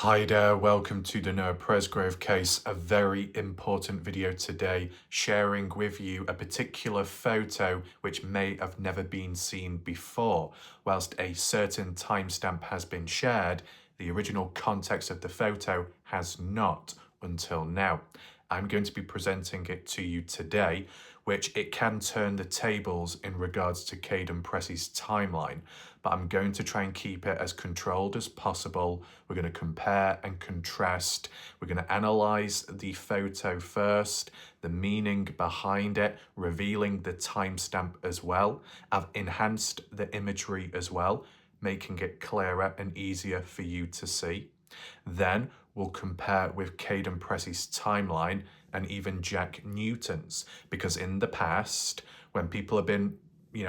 Hi there, welcome to the Noah Presgrove case, a very important video today sharing with you a particular photo which may have never been seen before. Whilst a certain timestamp has been shared, the original context of the photo has not until now. I'm going to be presenting it to you today, which it can turn the tables in regards to Kaden Pressy's timeline, but I'm going to try and keep it as controlled as possible. We're going to compare and contrast. We're going to analyze the photo first, the meaning behind it, revealing the timestamp as well. I've enhanced the imagery as well, making it clearer and easier for you to see. Then we'll compare with Kaden Pressy's timeline and even Jack Newton's, because in the past, when people have been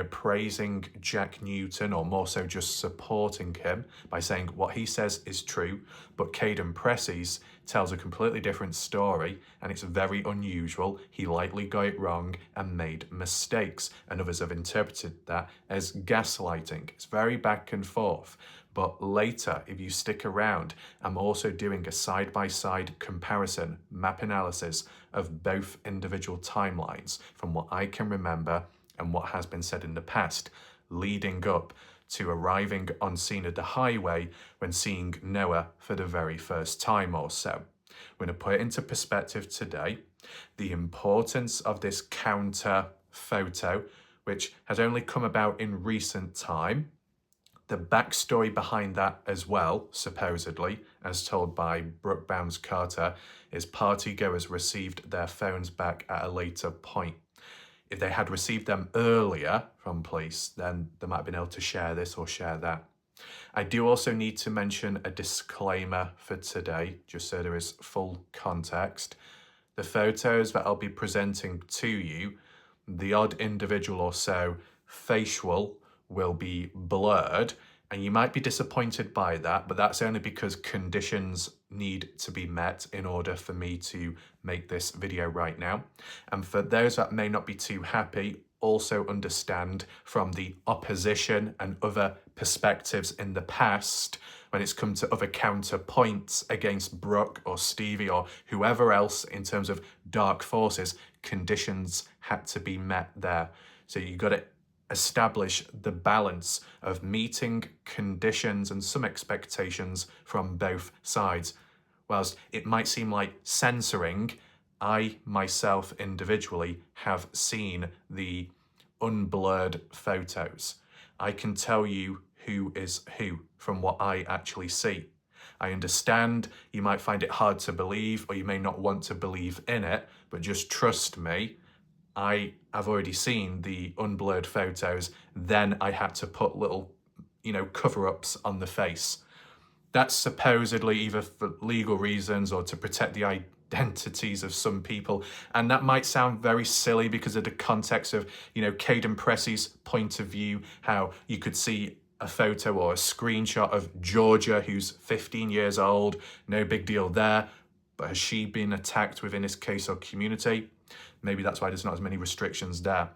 praising Jack Newton, or more so just supporting him by saying what he says is true, but Kaden Pressy's tells a completely different story, and it's very unusual. He likely got it wrong and made mistakes, and others have interpreted that as gaslighting. It's very back and forth. But later, if you stick around, I'm also doing a side-by-side comparison, map analysis of both individual timelines from what I can remember and what has been said in the past, leading up to arriving on scene at the highway when seeing Noah for the very first time or so. We're going to put it into perspective today, the importance of this counter photo, which has only come about in recent time, the backstory behind that as well, supposedly, as told by Brooke Carter, is partygoers received their phones back at a later point. If they had received them earlier from police, then they might have been able to share this or share that. I do also need to mention a disclaimer for today, just so there is full context. The photos that I'll be presenting to you, the odd individual or so facial will be blurred, and you might be disappointed by that, but that's only because conditions need to be met in order for me to make this video right now. And for those that may not be too happy, also understand from the opposition and other perspectives in the past, when it's come to other counterpoints against Brooke or Stevie or whoever else in terms of dark forces, conditions had to be met there. So you got to establish the balance of meeting conditions and some expectations from both sides. Whilst it might seem like censoring, I myself individually have seen the unblurred photos. I can tell you who is who from what I actually see. I understand you might find it hard to believe, or you may not want to believe in it, but just trust me, I have already seen the unblurred photos. Then I had to put little, cover-ups on the face. That's supposedly either for legal reasons or to protect the identities of some people. And that might sound very silly because of the context of, Kaden Pressy's point of view, how you could see a photo or a screenshot of Georgia, who's 15 years old, no big deal there. But has she been attacked within this case or community? Maybe that's why there's not as many restrictions there.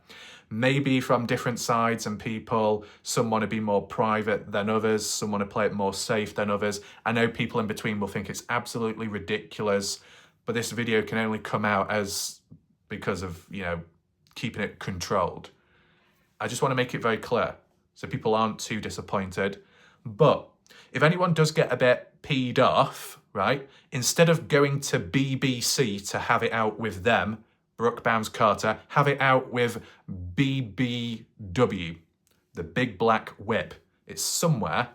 Maybe from different sides and people, some want to be more private than others, some want to play it more safe than others. I know people in between will think it's absolutely ridiculous, but this video can only come out as because of, keeping it controlled. I just want to make it very clear so people aren't too disappointed. But if anyone does get a bit peed off, right, instead of going to BBC to have it out with them, Brooke Carter, have it out with BBW, the Big Black Whip. It's somewhere,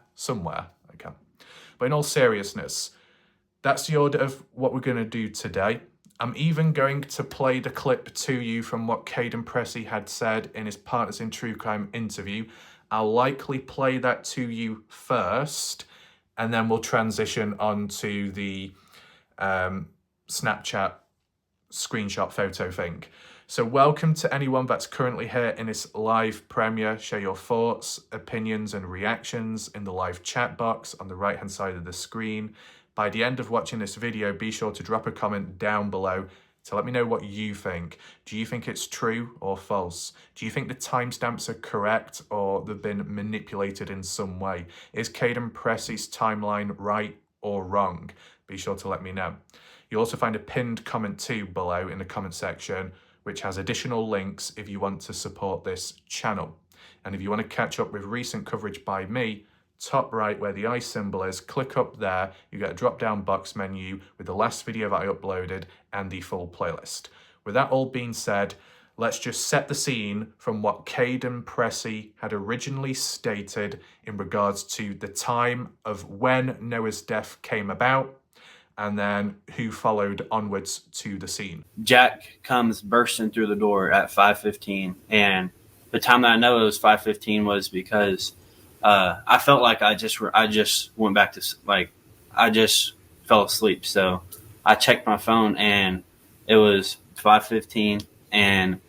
okay. But in all seriousness, that's the order of what we're going to do today. I'm even going to play the clip to you from what Kaden Pressy had said in his Partners in True Crime interview. I'll likely play that to you first, and then we'll transition on to the Snapchat screenshot photo thing. So welcome to anyone that's currently here in this live premiere. Share your thoughts, opinions and reactions in the live chat box on the right hand side of the screen. By the end of watching this video, be sure to drop a comment down below to let me know what you think. Do you think it's true or false? Do you think the timestamps are correct or they've been manipulated in some way? Is Kaden Pressy's timeline right or wrong? Be sure to let me know. You'll also find a pinned comment too below in the comment section, which has additional links if you want to support this channel. And if you want to catch up with recent coverage by me, top right where the eye symbol is, click up there. You get a drop down box menu with the last video that I uploaded and the full playlist. With that all being said, let's just set the scene from what Kaden Pressy had originally stated in regards to the time of when Noah's death came about, and then who followed onwards to the scene. Jack comes bursting through the door at 5:15, and the time that I know it was 5:15 was because I felt like I just went back to, like, I just fell asleep. So I checked my phone, and it was 5:15, and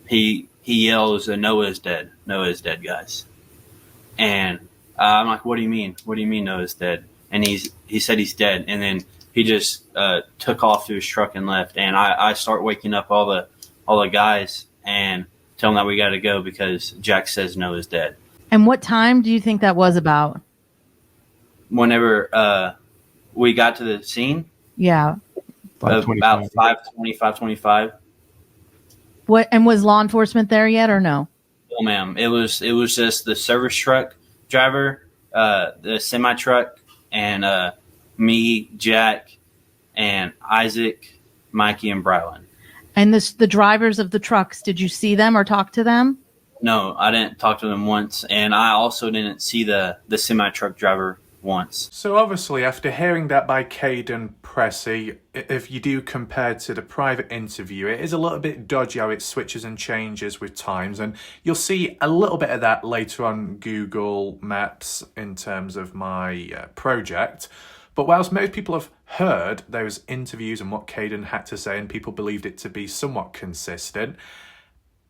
he yells, "Noah is dead. Noah is dead, guys." And I'm like, "What do you mean? What do you mean Noah's dead?" And he said he's dead, and then he just took off to his truck and left. And I start waking up all the guys and tell them that we got to go because Jack says Noah's dead. And what time do you think that was about? Whenever we got to the scene, Yeah. about 5:20, 5:25. What, and was law enforcement there yet or no? No, ma'am. It was just the service truck driver, the semi truck, and me, Jack, and Isaac, Mikey, and Brylan. And the drivers of the trucks, did you see them or talk to them? No, I didn't talk to them once, and I also didn't see the semi truck driver once. So obviously, after hearing that by Kaden Pressy, if you do compare to the private interview, it is a little bit dodgy how it switches and changes with times, and you'll see a little bit of that later on Google Maps in terms of my project. But whilst most people have heard those interviews and what Kaden had to say, and people believed it to be somewhat consistent,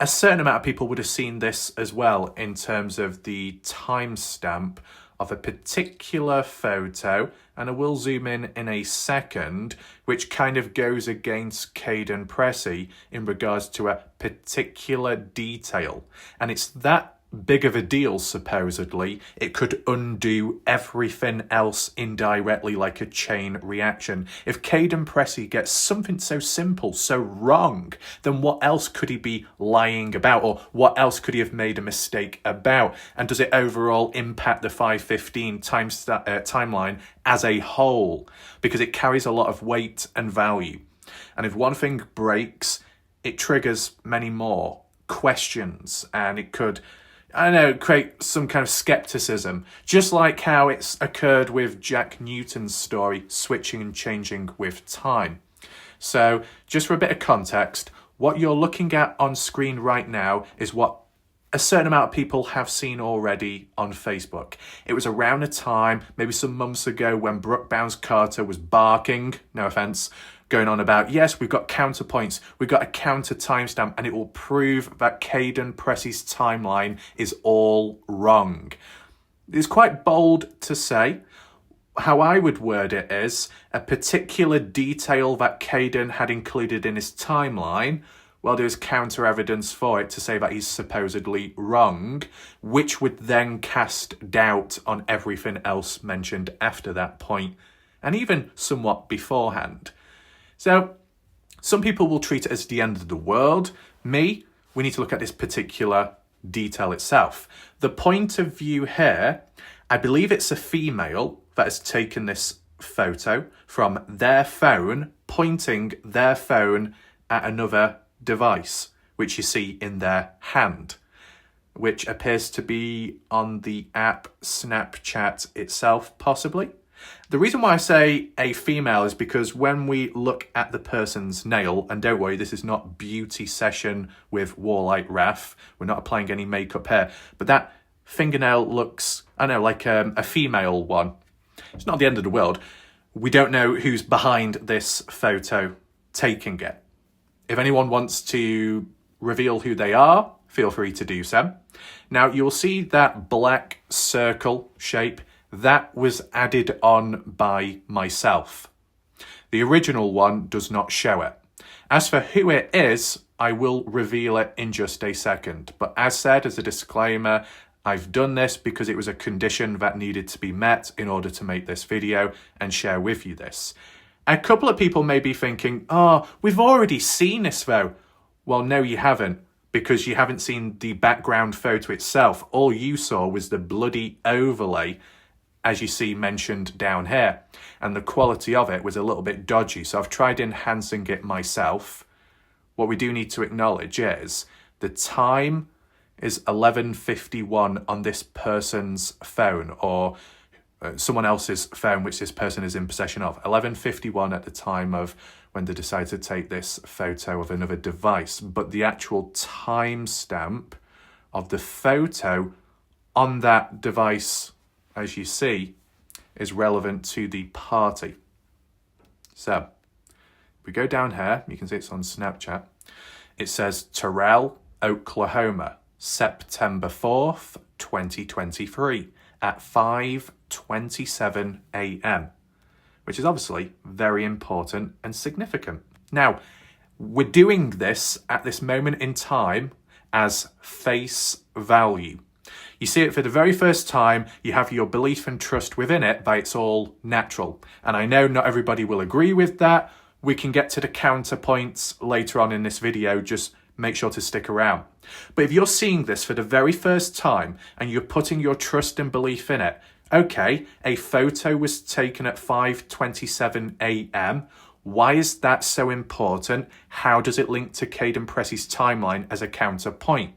a certain amount of people would have seen this as well in terms of the timestamp of a particular photo, and I will zoom in a second, which kind of goes against Kaden Pressy in regards to a particular detail. And it's that big of a deal, supposedly, it could undo everything else indirectly, like a chain reaction. If Kaden Pressy gets something so simple, so wrong, then what else could he be lying about, or what else could he have made a mistake about? And does it overall impact the 5:15 timeline as a whole? Because it carries a lot of weight and value. And if one thing breaks, it triggers many more questions, and it could, I don't know, create some kind of skepticism, just like how it's occurred with Jack Newton's story, switching and changing with time. So just for a bit of context, what you're looking at on screen right now is what a certain amount of people have seen already on Facebook. It was around a time, maybe some months ago, when Brooke Bounce-Carter was barking, no offense, going on about, yes, we've got counterpoints, we've got a counter timestamp, and it will prove that Kaden Pressy's timeline is all wrong. It's quite bold to say. How I would word it is, a particular detail that Kaden had included in his timeline, well, there's counter evidence for it to say that he's supposedly wrong, which would then cast doubt on everything else mentioned after that point, and even somewhat beforehand. So some people will treat it as the end of the world. Me, we need to look at this particular detail itself. The point of view here, I believe it's a female that has taken this photo from their phone, pointing their phone at another device, which you see in their hand, which appears to be on the app Snapchat itself, possibly. The reason why I say a female is because when we look at the person's nail, and don't worry, this is not beauty session with Warlight Raf, we're not applying any makeup here, but that fingernail looks, I don't know, like a female one. It's not the end of the world. We don't know who's behind this photo taking it. If anyone wants to reveal who they are, feel free to do so. Now, you'll see that black circle shape. That was added on by myself. The original one does not show it. As for who it is, I will reveal it in just a second. But as said, as a disclaimer, I've done this because it was a condition that needed to be met in order to make this video and share with you this. A couple of people may be thinking, oh, we've already seen this though. Well, no, you haven't, because you haven't seen the background photo itself. All you saw was the bloody overlay, as you see mentioned down here. And the quality of it was a little bit dodgy. So I've tried enhancing it myself. What we do need to acknowledge is the time is 11:51 on this person's phone, or someone else's phone, which this person is in possession of. 11:51 at the time of when they decide to take this photo of another device. But the actual timestamp of the photo on that device, as you see, is relevant to the party. So, if we go down here, you can see it's on Snapchat. It says Terrell, Oklahoma, September 4th, 2023 at 5:27 a.m., which is obviously very important and significant. Now, we're doing this at this moment in time as face value. You see it for the very first time, you have your belief and trust within it, but it's all natural. And I know not everybody will agree with that. We can get to the counterpoints later on in this video, just make sure to stick around. But if you're seeing this for the very first time and you're putting your trust and belief in it, okay, a photo was taken at 5:27 a.m. Why is that so important? How does it link to Kaden Pressy's timeline as a counterpoint?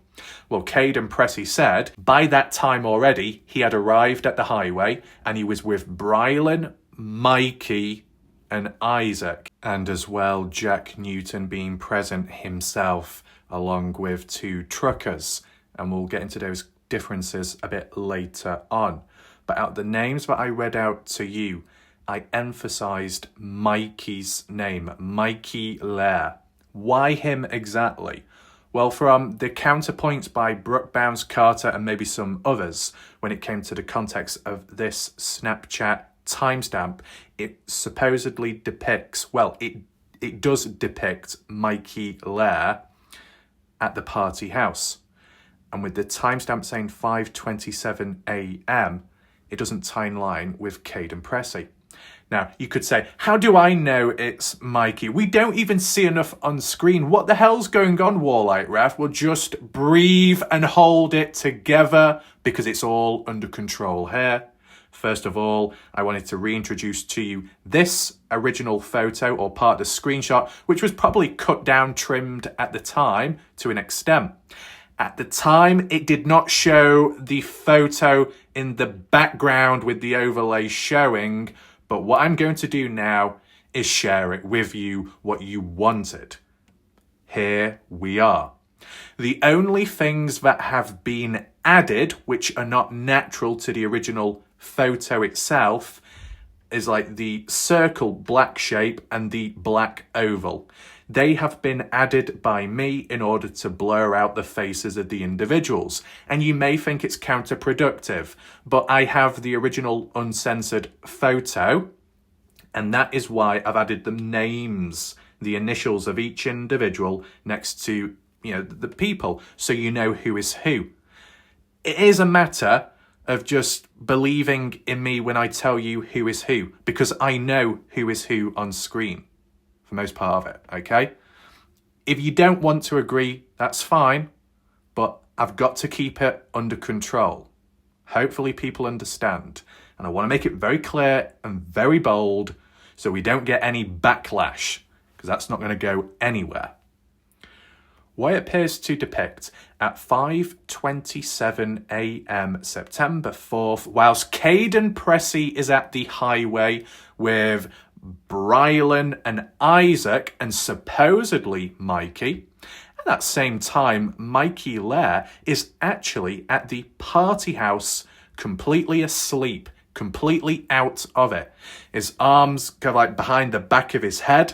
Well, Kaden Pressy said by that time already, he had arrived at the highway and he was with Brylan, Mikey, and Isaac, and as well Jack Newton being present himself along with two truckers. And we'll get into those differences a bit later on. But out of the names that I read out to you, I emphasized Mikey's name, Mikey Lair. Why him exactly? Well, from the counterpoints by Brooke Bounds Carter and maybe some others, when it came to the context of this Snapchat timestamp, it supposedly depicts, well, it does depict Mikey Lair at the party house. And with the timestamp saying 5:27 a.m., it doesn't tie in line with Kaden Pressy. Now, you could say, how do I know it's Mikey? We don't even see enough on screen. What the hell's going on, Warlight Ref? Well, just breathe and hold it together because it's all under control here. First of all, I wanted to reintroduce to you this original photo or part of the screenshot, which was probably cut down, trimmed at the time to an extent. At the time, it did not show the photo in the background with the overlay showing, but what I'm going to do now is share it with you, what you wanted. Here we are. The only things that have been added, which are not natural to the original photo itself, is like the circle black shape and the black oval. They have been added by me in order to blur out the faces of the individuals. And you may think it's counterproductive, but I have the original uncensored photo, and that is why I've added the names, the initials of each individual next to, the people, so you know who is who. It is a matter of just believing in me when I tell you who is who, because I know who is who on screen. For most part of it, okay? If you don't want to agree, that's fine, but I've got to keep it under control. Hopefully people understand. And I want to make it very clear and very bold so we don't get any backlash, because that's not going to go anywhere. What it appears to depict at 5:27 a.m. September 4th, whilst Kaden Pressy is at the highway with Brylan and Isaac and supposedly Mikey. At that same time, Mikey Lair is actually at the party house, completely asleep, completely out of it. His arms go like behind the back of his head.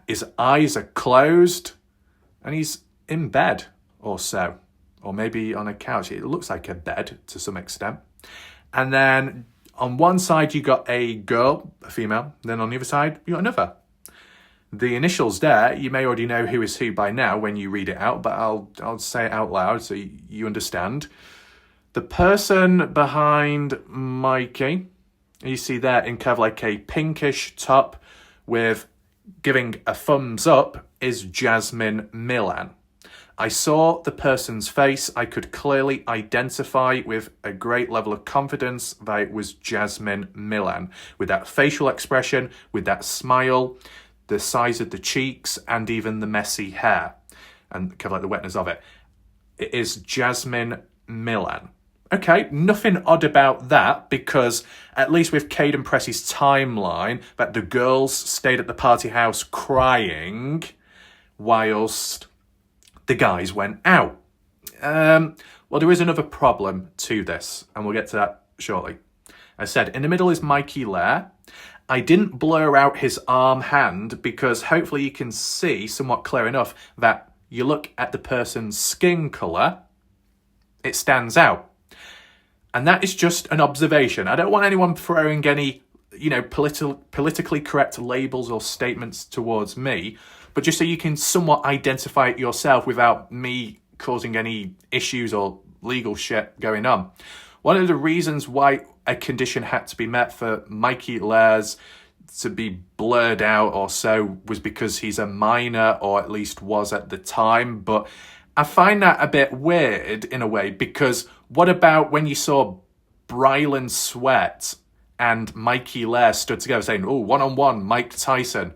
His eyes are closed and he's in bed or so, or maybe on a couch. It looks like a bed to some extent. And then on one side, you got a girl, a female. Then on the other side, you got another. The initials there, you may already know who is who by now when you read it out, but I'll say it out loud so you understand. The person behind Mikey, you see there in kind of like a pinkish top with giving a thumbs up, is Jasmine Milan. I saw the person's face. I could clearly identify with a great level of confidence that it was Jasmine Milan. With that facial expression, with that smile, the size of the cheeks, and even the messy hair, and kind of like the wetness of it. It is Jasmine Milan. Okay, nothing odd about that, because at least with Kaden Pressy's timeline, that the girls stayed at the party house crying whilst the guys went out. Well, there is another problem to this, and we'll get to that shortly. I said, in the middle is Mikey Lair. I didn't blur out his arm hand because hopefully you can see somewhat clear enough that you look at the person's skin colour, it stands out. And that is just an observation. I don't want anyone throwing any, politically correct labels or statements towards me, but just so you can somewhat identify it yourself without me causing any issues or legal shit going on. One of the reasons why a condition had to be met for Mikey Lairs to be blurred out or so was because he's a minor, or at least was at the time. But I find that a bit weird in a way, because what about when you saw Brylan Sweat and Mikey Lair stood together saying, oh, one-on-one, Mike Tyson?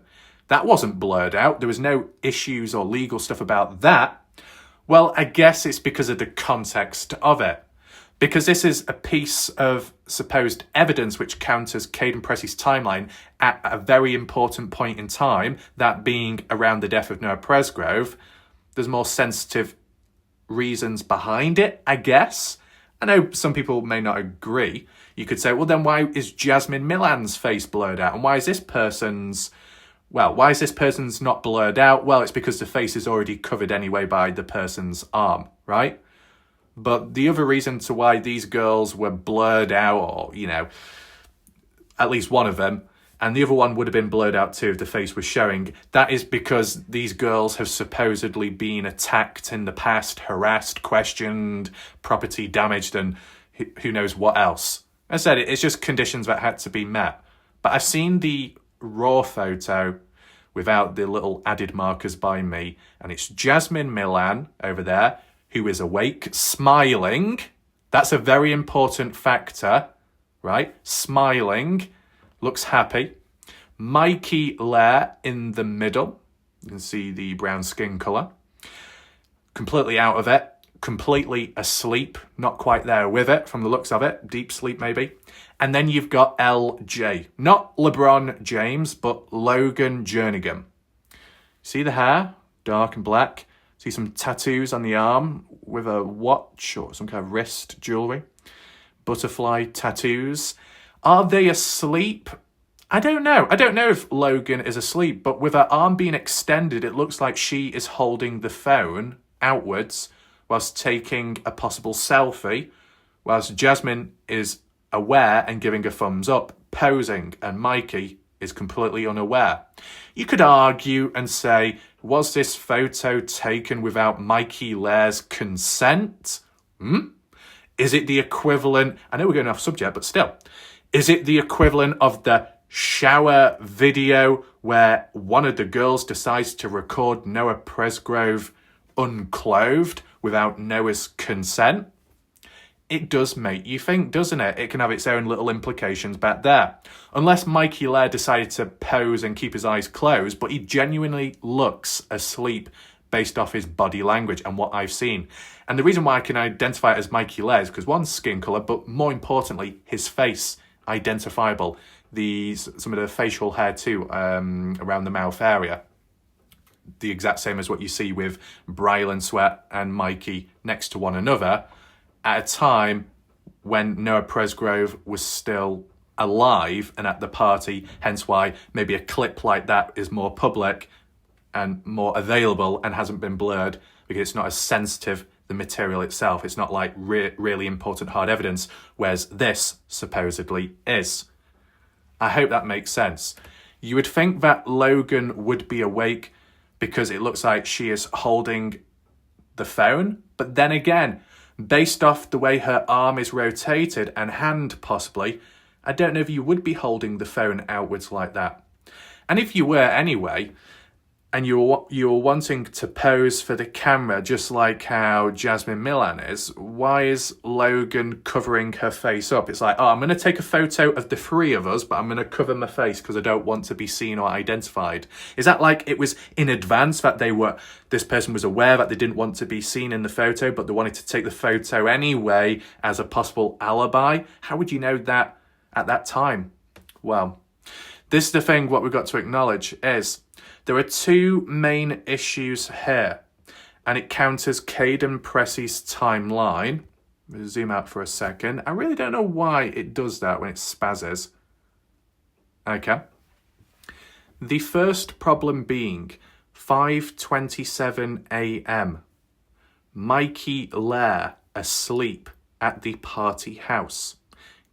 That wasn't blurred out. There was no issues or legal stuff about that. Well, I guess it's because of the context of it. Because this is a piece of supposed evidence which counters Kaden Pressy's timeline at a very important point in time, that being around the death of Noah Presgrove. There's more sensitive reasons behind it, I guess. I know some people may not agree. You could say, well, then why is Jasmine Milan's face blurred out? And why is this person's not blurred out? Well, it's because the face is already covered anyway by the person's arm, right? But the other reason to why these girls were blurred out, or, at least one of them, and the other one would have been blurred out too if the face was showing, that is because these girls have supposedly been attacked in the past, harassed, questioned, property damaged, and who knows what else. As I said, it's just conditions that had to be met. But I've seen the raw photo without the little added markers by me, and it's Jasmine Milan over there, who is awake, smiling. That's a very important factor, right? Smiling, looks happy. Mikey Lair in the middle. You can see the brown skin colour. Completely out of it, completely asleep, not quite there with it from the looks of it, deep sleep maybe. And then you've got LJ, not LeBron James, but Logan Jernigan. See the hair, dark and black. See some tattoos on the arm with a watch or some kind of wrist jewellery. Butterfly tattoos. Are they asleep? I don't know. I don't know if Logan is asleep, but with her arm being extended, it looks like she is holding the phone outwards whilst taking a possible selfie, whilst Jasmine is aware and giving a thumbs up, posing, and Mikey is completely unaware. You could argue and say, was this photo taken without Mikey Lair's consent? Is it the equivalent, I know we're going off subject, but still, is it the equivalent of the shower video where one of the girls decides to record Noah Presgrove unclothed without Noah's consent? It does make you think, doesn't it? It can have its own little implications back there. Unless Mikey Lair decided to pose and keep his eyes closed, but he genuinely looks asleep based off his body language and what I've seen. And the reason why I can identify it as Mikey Lair is because one, skin colour, but more importantly, his face, identifiable. Some of the facial hair too, around the mouth area. The exact same as what you see with Brylan Sweat and Mikey next to one another at a time when Noah Presgrove was still alive and at the party, hence why maybe a clip like that is more public and more available and hasn't been blurred because it's not as sensitive, the material itself. It's not like really important hard evidence, whereas this supposedly is. I hope that makes sense. You would think that Logan would be awake because it looks like she is holding the phone, but then again, Based off the way her arm is rotated and hand possibly, I don't know if you would be holding the phone outwards like that. And if you were anyway, and you were wanting to pose for the camera just like how Jasmine Milan is, why is Logan covering her face up? It's like, oh, I'm going to take a photo of the three of us, but I'm going to cover my face because I don't want to be seen or identified. Is that like it was in advance that this person was aware that they didn't want to be seen in the photo, but they wanted to take the photo anyway as a possible alibi? How would you know that at that time? Well, this is the thing, what we've got to acknowledge is there are two main issues here, and it counters Kaden Pressy's timeline. We'll zoom out for a second. I really don't know why it does that when it spazzes. Okay. The first problem being 5:27 a.m. Mikey Lair asleep at the party house.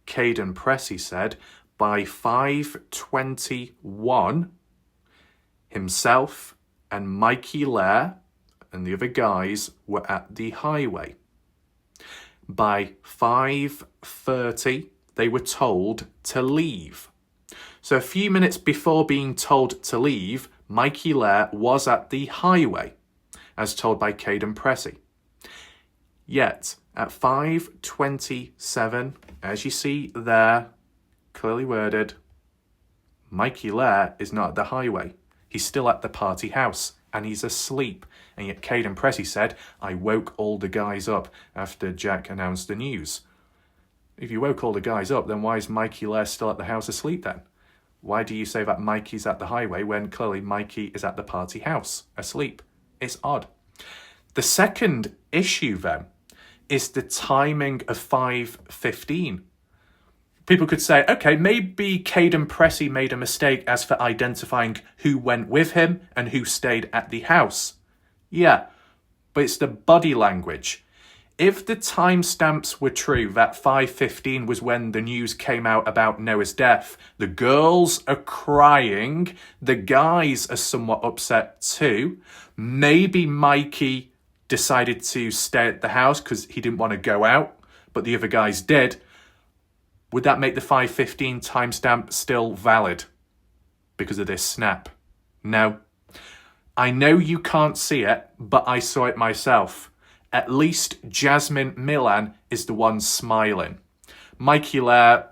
Kaden Pressy said by 5:21, himself and Mikey Lair and the other guys were at the highway. By 5:30, they were told to leave. So a few minutes before being told to leave, Mikey Lair was at the highway, as told by Kaden Pressy. Yet, at 5:27, as you see there, clearly worded, Mikey Lair is not at the highway. He's still at the party house, and he's asleep. And yet Kaden Pressy said, I woke all the guys up after Jack announced the news. If you woke all the guys up, then why is Mikey Lair still at the house asleep then? Why do you say that Mikey's at the highway when clearly Mikey is at the party house, asleep? It's odd. The second issue then is the timing of 5:15. People could say, okay, maybe Kaden Pressy made a mistake as for identifying who went with him and who stayed at the house. Yeah, but it's the body language. If the timestamps were true, that 5:15 was when the news came out about Noah's death, the girls are crying, the guys are somewhat upset too. Maybe Mikey decided to stay at the house because he didn't want to go out, but the other guys did. Would that make the 5:15 timestamp still valid because of this snap? No. I know you can't see it, but I saw it myself. At least Jasmine Milan is the one smiling. Mikey Lair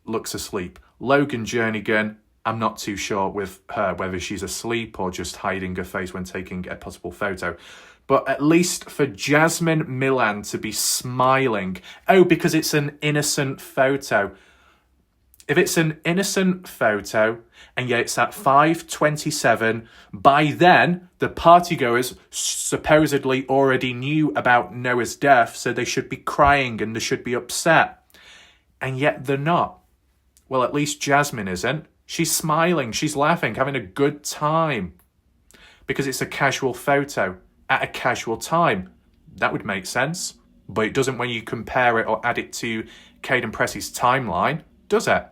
looks asleep. Logan Jernigan, I'm not too sure with her whether she's asleep or just hiding her face when taking a possible photo. But at least for Jasmine Milan to be smiling, oh, because it's an innocent photo. If it's an innocent photo, and yet it's at 5:27, by then, the partygoers supposedly already knew about Noah's death, so they should be crying and they should be upset. And yet they're not. Well, at least Jasmine isn't. She's smiling, she's laughing, having a good time. Because it's a casual photo. At a casual time. That would make sense. But it doesn't when you compare it or add it to Kaden Pressy's timeline, does it?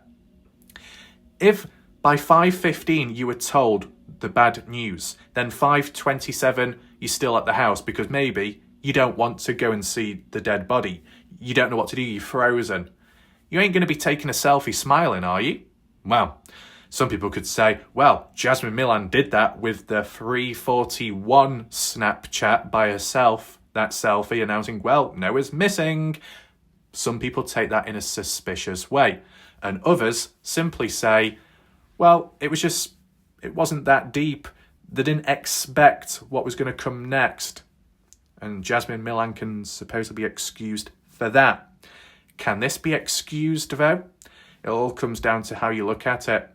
If by 5:15 you were told the bad news, then 5:27 you're still at the house because maybe you don't want to go and see the dead body. You don't know what to do, you're frozen. You ain't going to be taking a selfie smiling, are you? Well, some people could say, well, Jasmine Milan did that with the 3:41 Snapchat by herself, that selfie announcing, well, Noah's missing. Some people take that in a suspicious way. And others simply say, well, it wasn't that deep. They didn't expect what was going to come next. And Jasmine Milan can supposedly be excused for that. Can this be excused, though? It all comes down to how you look at it.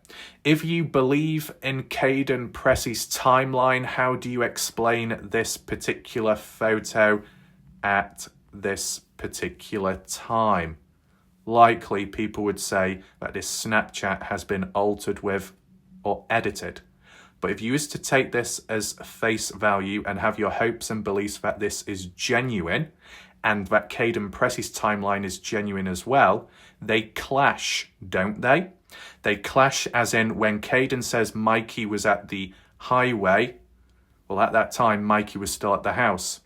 If you believe in Kaden Pressy's timeline, how do you explain this particular photo at this particular time? Likely people would say that this Snapchat has been altered with or edited. But if you was to take this as face value and have your hopes and beliefs that this is genuine and that Kaden Pressy's timeline is genuine as well, they clash, don't they? They clash as in when Kaden says Mikey was at the highway, well, at that time, Mikey was still at the house.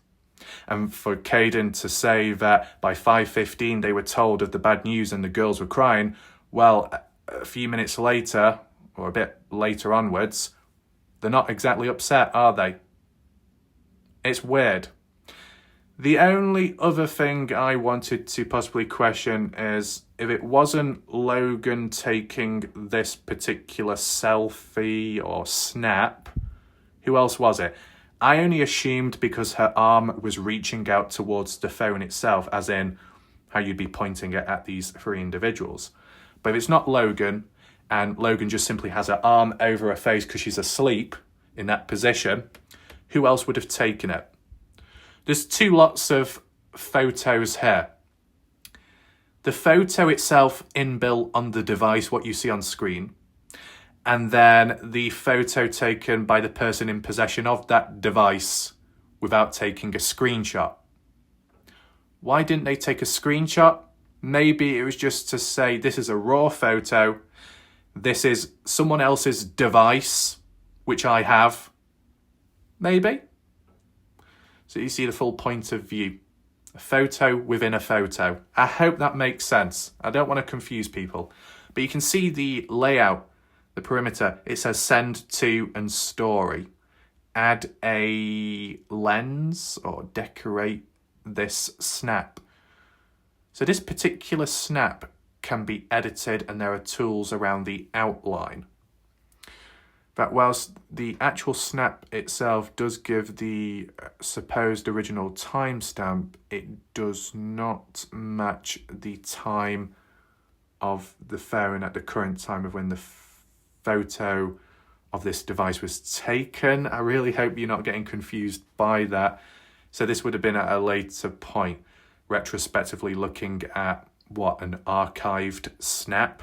And for Kaden to say that by 5:15 they were told of the bad news and the girls were crying, well, a few minutes later, or a bit later onwards, they're not exactly upset, are they? It's weird. The only other thing I wanted to possibly question is if it wasn't Logan taking this particular selfie or snap, who else was it? I only assumed because her arm was reaching out towards the phone itself, as in how you'd be pointing it at these three individuals. But if it's not Logan, and Logan just simply has her arm over her face because she's asleep in that position, who else would have taken it? There's two lots of photos here. The photo itself inbuilt on the device, what you see on screen, and then the photo taken by the person in possession of that device without taking a screenshot. Why didn't they take a screenshot? Maybe it was just to say this is a raw photo, this is someone else's device, which I have. Maybe. So you see the full point of view. A photo within a photo. I hope that makes sense. I don't want to confuse people. But you can see the layout, the perimeter. It says send to and story. Add a lens or decorate this snap. So this particular snap can be edited and there are tools around the outline. But whilst the actual snap itself does give the supposed original timestamp, it does not match the time of the phone at the current time of when the photo of this device was taken. I really hope you're not getting confused by that. So this would have been at a later point, retrospectively looking at an archived snap.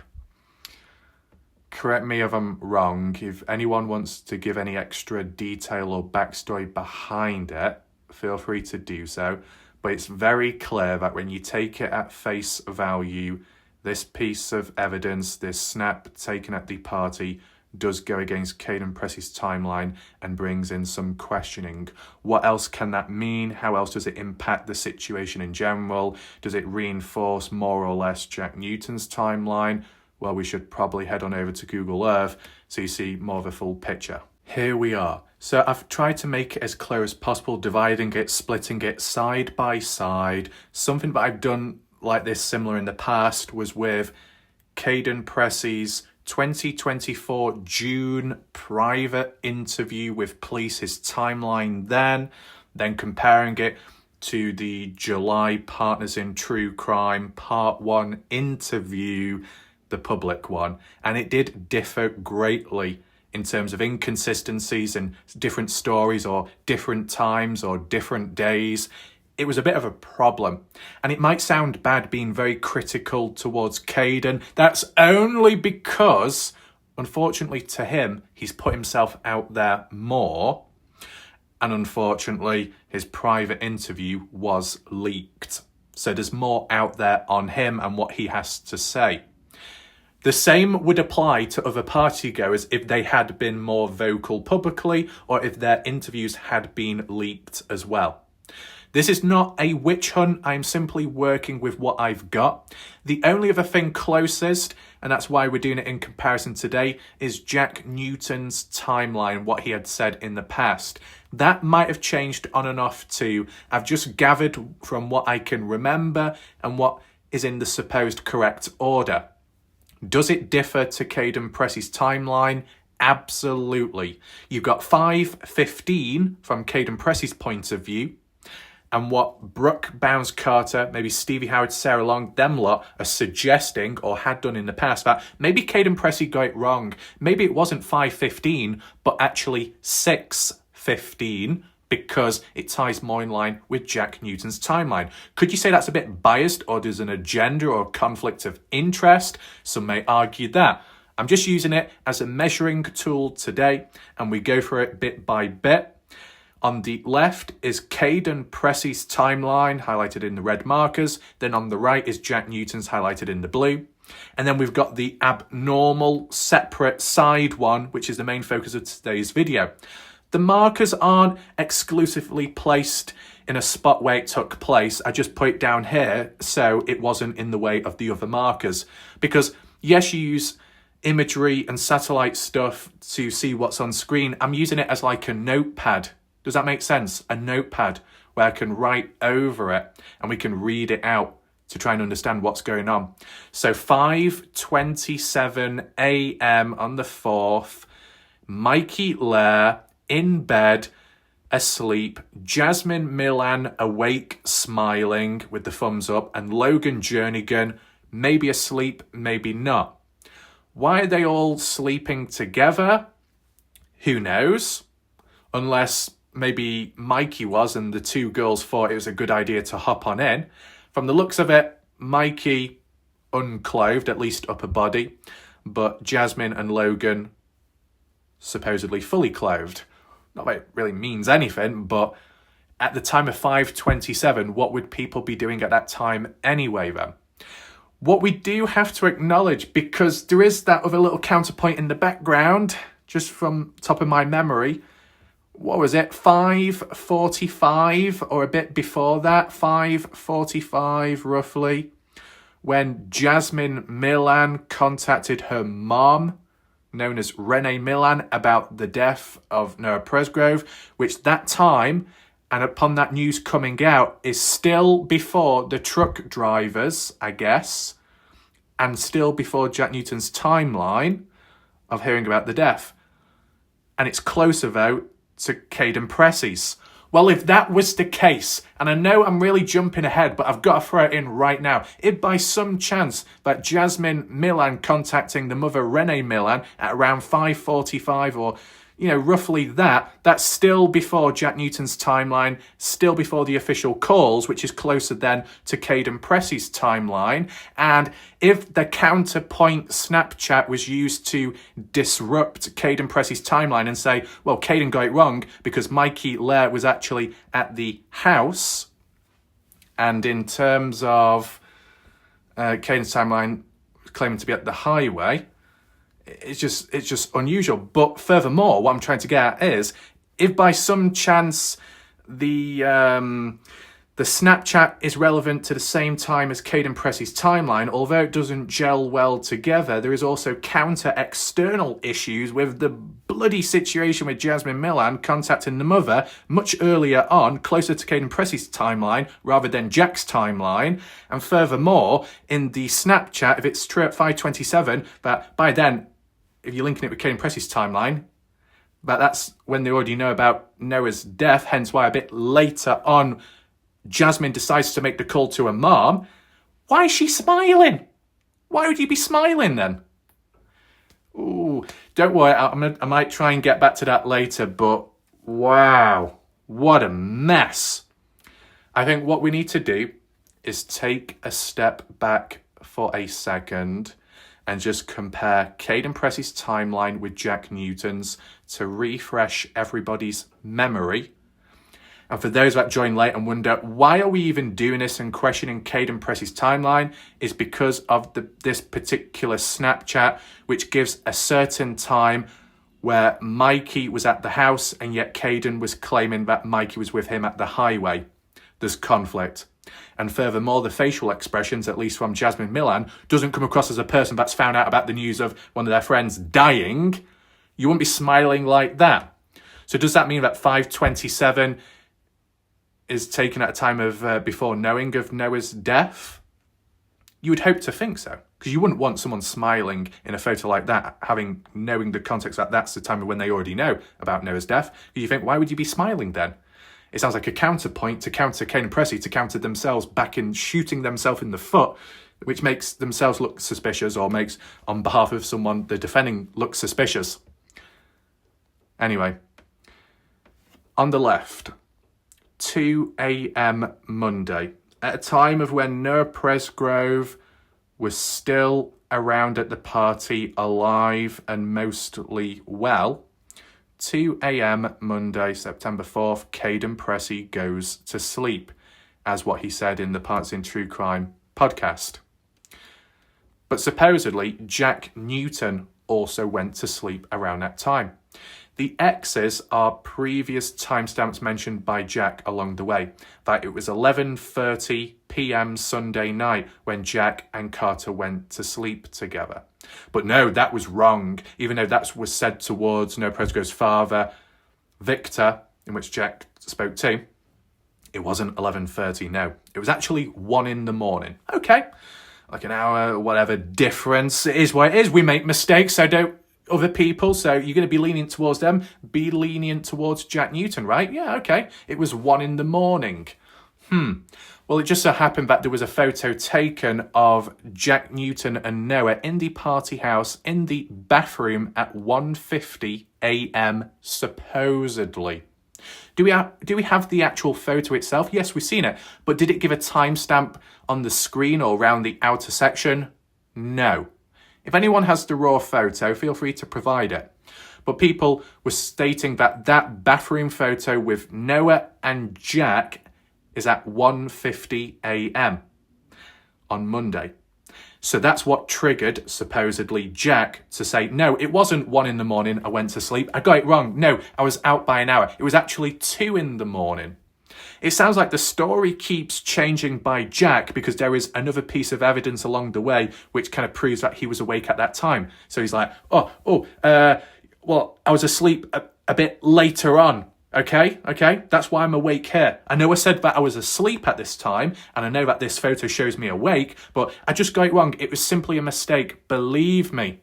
Correct me if I'm wrong. If anyone wants to give any extra detail or backstory behind it, feel free to do so. But it's very clear that when you take it at face value, this piece of evidence, this snap taken at the party, does go against Kaden Pressy's timeline and brings in some questioning. What else can that mean? How else does it impact the situation in general? Does it reinforce more or less Jack Newton's timeline? Well, we should probably head on over to Google Earth so you see more of a full picture. Here we are. So I've tried to make it as clear as possible, dividing it, splitting it side by side. Something that I've done like this similar in the past was with Kaden Pressy's 2024 June private interview with police, his timeline then comparing it to the July Partners in True Crime Part 1 interview, the public one, and it did differ greatly in terms of inconsistencies and different stories or different times or different days. It was a bit of a problem, and it might sound bad being very critical towards Kaden. That's only because, unfortunately to him, he's put himself out there more, and unfortunately his private interview was leaked. So there's more out there on him and what he has to say. The same would apply to other partygoers if they had been more vocal publicly or if their interviews had been leaked as well. This is not a witch hunt. I'm simply working with what I've got. The only other thing closest, and that's why we're doing it in comparison today, is Jack Newton's timeline, what he had said in the past. That might have changed on and off too. I've just gathered from what I can remember and what is in the supposed correct order. Does it differ to Kaden Pressy's timeline? Absolutely. You've got 5:15 from Kaden Pressy's point of view, and what Brooke Bounds Carter, maybe Stevie Howard, Sarah Long, them lot are suggesting or had done in the past that maybe Kaden Pressy got it wrong. Maybe it wasn't 5:15, but actually 6:15. Because it ties more in line with Jack Newton's timeline. Could you say that's a bit biased, or there's an agenda or conflict of interest? Some may argue that. I'm just using it as a measuring tool today, and we go through it bit by bit. On the left is Kaden Pressy's timeline, highlighted in the red markers. Then on the right is Jack Newton's, highlighted in the blue. And then we've got the abnormal separate side one, which is the main focus of today's video. The markers aren't exclusively placed in a spot where it took place. I just put it down here so it wasn't in the way of the other markers. Because yes, you use imagery and satellite stuff to see what's on screen. I'm using it as like a notepad. Does that make sense? A notepad where I can write over it and we can read it out to try and understand what's going on. So 5:27 a.m. on the 4th, Mikey, Lair, in bed, asleep, Jasmine Milan awake, smiling with the thumbs up, and Logan Jernigan maybe asleep, maybe not. Why are they all sleeping together? Who knows? Unless maybe Mikey was and the two girls thought it was a good idea to hop on in. From the looks of it, Mikey unclothed, at least upper body, but Jasmine and Logan supposedly fully clothed. Not that it really means anything, but at the time of 5:27, what would people be doing at that time anyway then? What we do have to acknowledge, because there is that other little counterpoint in the background, just from top of my memory, what was it, 5:45 or a bit before that, 5:45 roughly, when Jasmine Milan contacted her mom, known as Renee Milan, about the death of Noah Presgrove, which that time, and upon that news coming out, is still before the truck drivers, I guess, and still before Jack Newton's timeline of hearing about the death. And it's closer, though, to Kaden Pressy's. Well, if that was the case, and I know I'm really jumping ahead, but I've got to throw it in right now. If by some chance that Jasmine Milan contacting the mother Renee Milan at around 5:45 or, roughly that's still before Jack Newton's timeline, still before the official calls, which is closer then to Kaden Pressy's timeline. And if the counterpoint Snapchat was used to disrupt Kaden Pressy's timeline and say, well, Kaden got it wrong because Mikey Lair was actually at the house. And in terms of Kaden's timeline claiming to be at the highway, it's just unusual. But furthermore, what I'm trying to get at is, if by some chance the Snapchat is relevant to the same time as Kaden Pressy's timeline, although it doesn't gel well together, there is also counter external issues with the bloody situation with Jasmine Milan contacting the mother much earlier on, closer to Kaden Pressy's timeline rather than Jack's timeline. And furthermore, in the Snapchat, if it's true at 5:27, that by then, if you're linking it with Kaden Pressy's timeline, but that's when they already know about Noah's death, hence why a bit later on Jasmine decides to make the call to her mom. Why is she smiling? Why would you be smiling then? Ooh, don't worry, I might try and get back to that later, but wow, what a mess. I think what we need to do is take a step back for a second and just compare Kaden Pressy's timeline with Jack Newton's to refresh everybody's memory. And for those that join late and wonder, why are we even doing this and questioning Kaden Pressy's timeline, is because of this particular Snapchat, which gives a certain time where Mikey was at the house and yet Kaden was claiming that Mikey was with him at the highway. There's conflict. And furthermore, the facial expressions, at least from Jasmine Milan, doesn't come across as a person that's found out about the news of one of their friends dying. You wouldn't be smiling like that. So does that mean that 5:27 is taken at a time of before knowing of Noah's death? You would hope to think so, because you wouldn't want someone smiling in a photo like that, knowing the context that that's the time of when they already know about Noah's death. You think, why would you be smiling then? It sounds like a counterpoint to counter Kaden Pressy, to counter themselves back in shooting themselves in the foot, which makes themselves look suspicious, or makes, on behalf of someone they're defending, look suspicious. Anyway, on the left, 2 a.m. Monday, at a time of when Noah Presgrove was still around at the party, alive and mostly well. 2 a.m. Monday, September 4th, Kaden Pressy goes to sleep, as what he said in the Parts in True Crime podcast. But supposedly, Jack Newton also went to sleep around that time. The X's are previous timestamps mentioned by Jack along the way, that it was 11:30 p.m. Sunday night when Jack and Carter went to sleep together. But no, that was wrong, even though that was said towards Noah Presgrove's father, Victor, in which Jack spoke to. It wasn't 11:30, no. It was actually 1 in the morning. Okay, like an hour, whatever difference. It is what it is. We make mistakes, so don't other people. So you're going to be lenient towards them. Be lenient towards Jack Newton, right? Yeah, okay. It was 1 in the morning. Well, it just so happened that there was a photo taken of Jack Newton and Noah in the party house in the bathroom at 1:50 a.m. supposedly. Do we have the actual photo itself? Yes, we've seen it. But did it give a timestamp on the screen or around the outer section? No. If anyone has the raw photo, feel free to provide it. But people were stating that that bathroom photo with Noah and Jack is at 1:50 a.m. on Monday. So that's what triggered, supposedly, Jack to say, no, it wasn't 1 in the morning, I went to sleep. I got it wrong. No, I was out by an hour. It was actually 2 in the morning. It sounds like the story keeps changing by Jack because there is another piece of evidence along the way which kind of proves that he was awake at that time. So he's like, well, I was asleep a bit later on. Okay, that's why I'm awake here. I know I said that I was asleep at this time, and I know that this photo shows me awake, but I just got it wrong. It was simply a mistake. Believe me.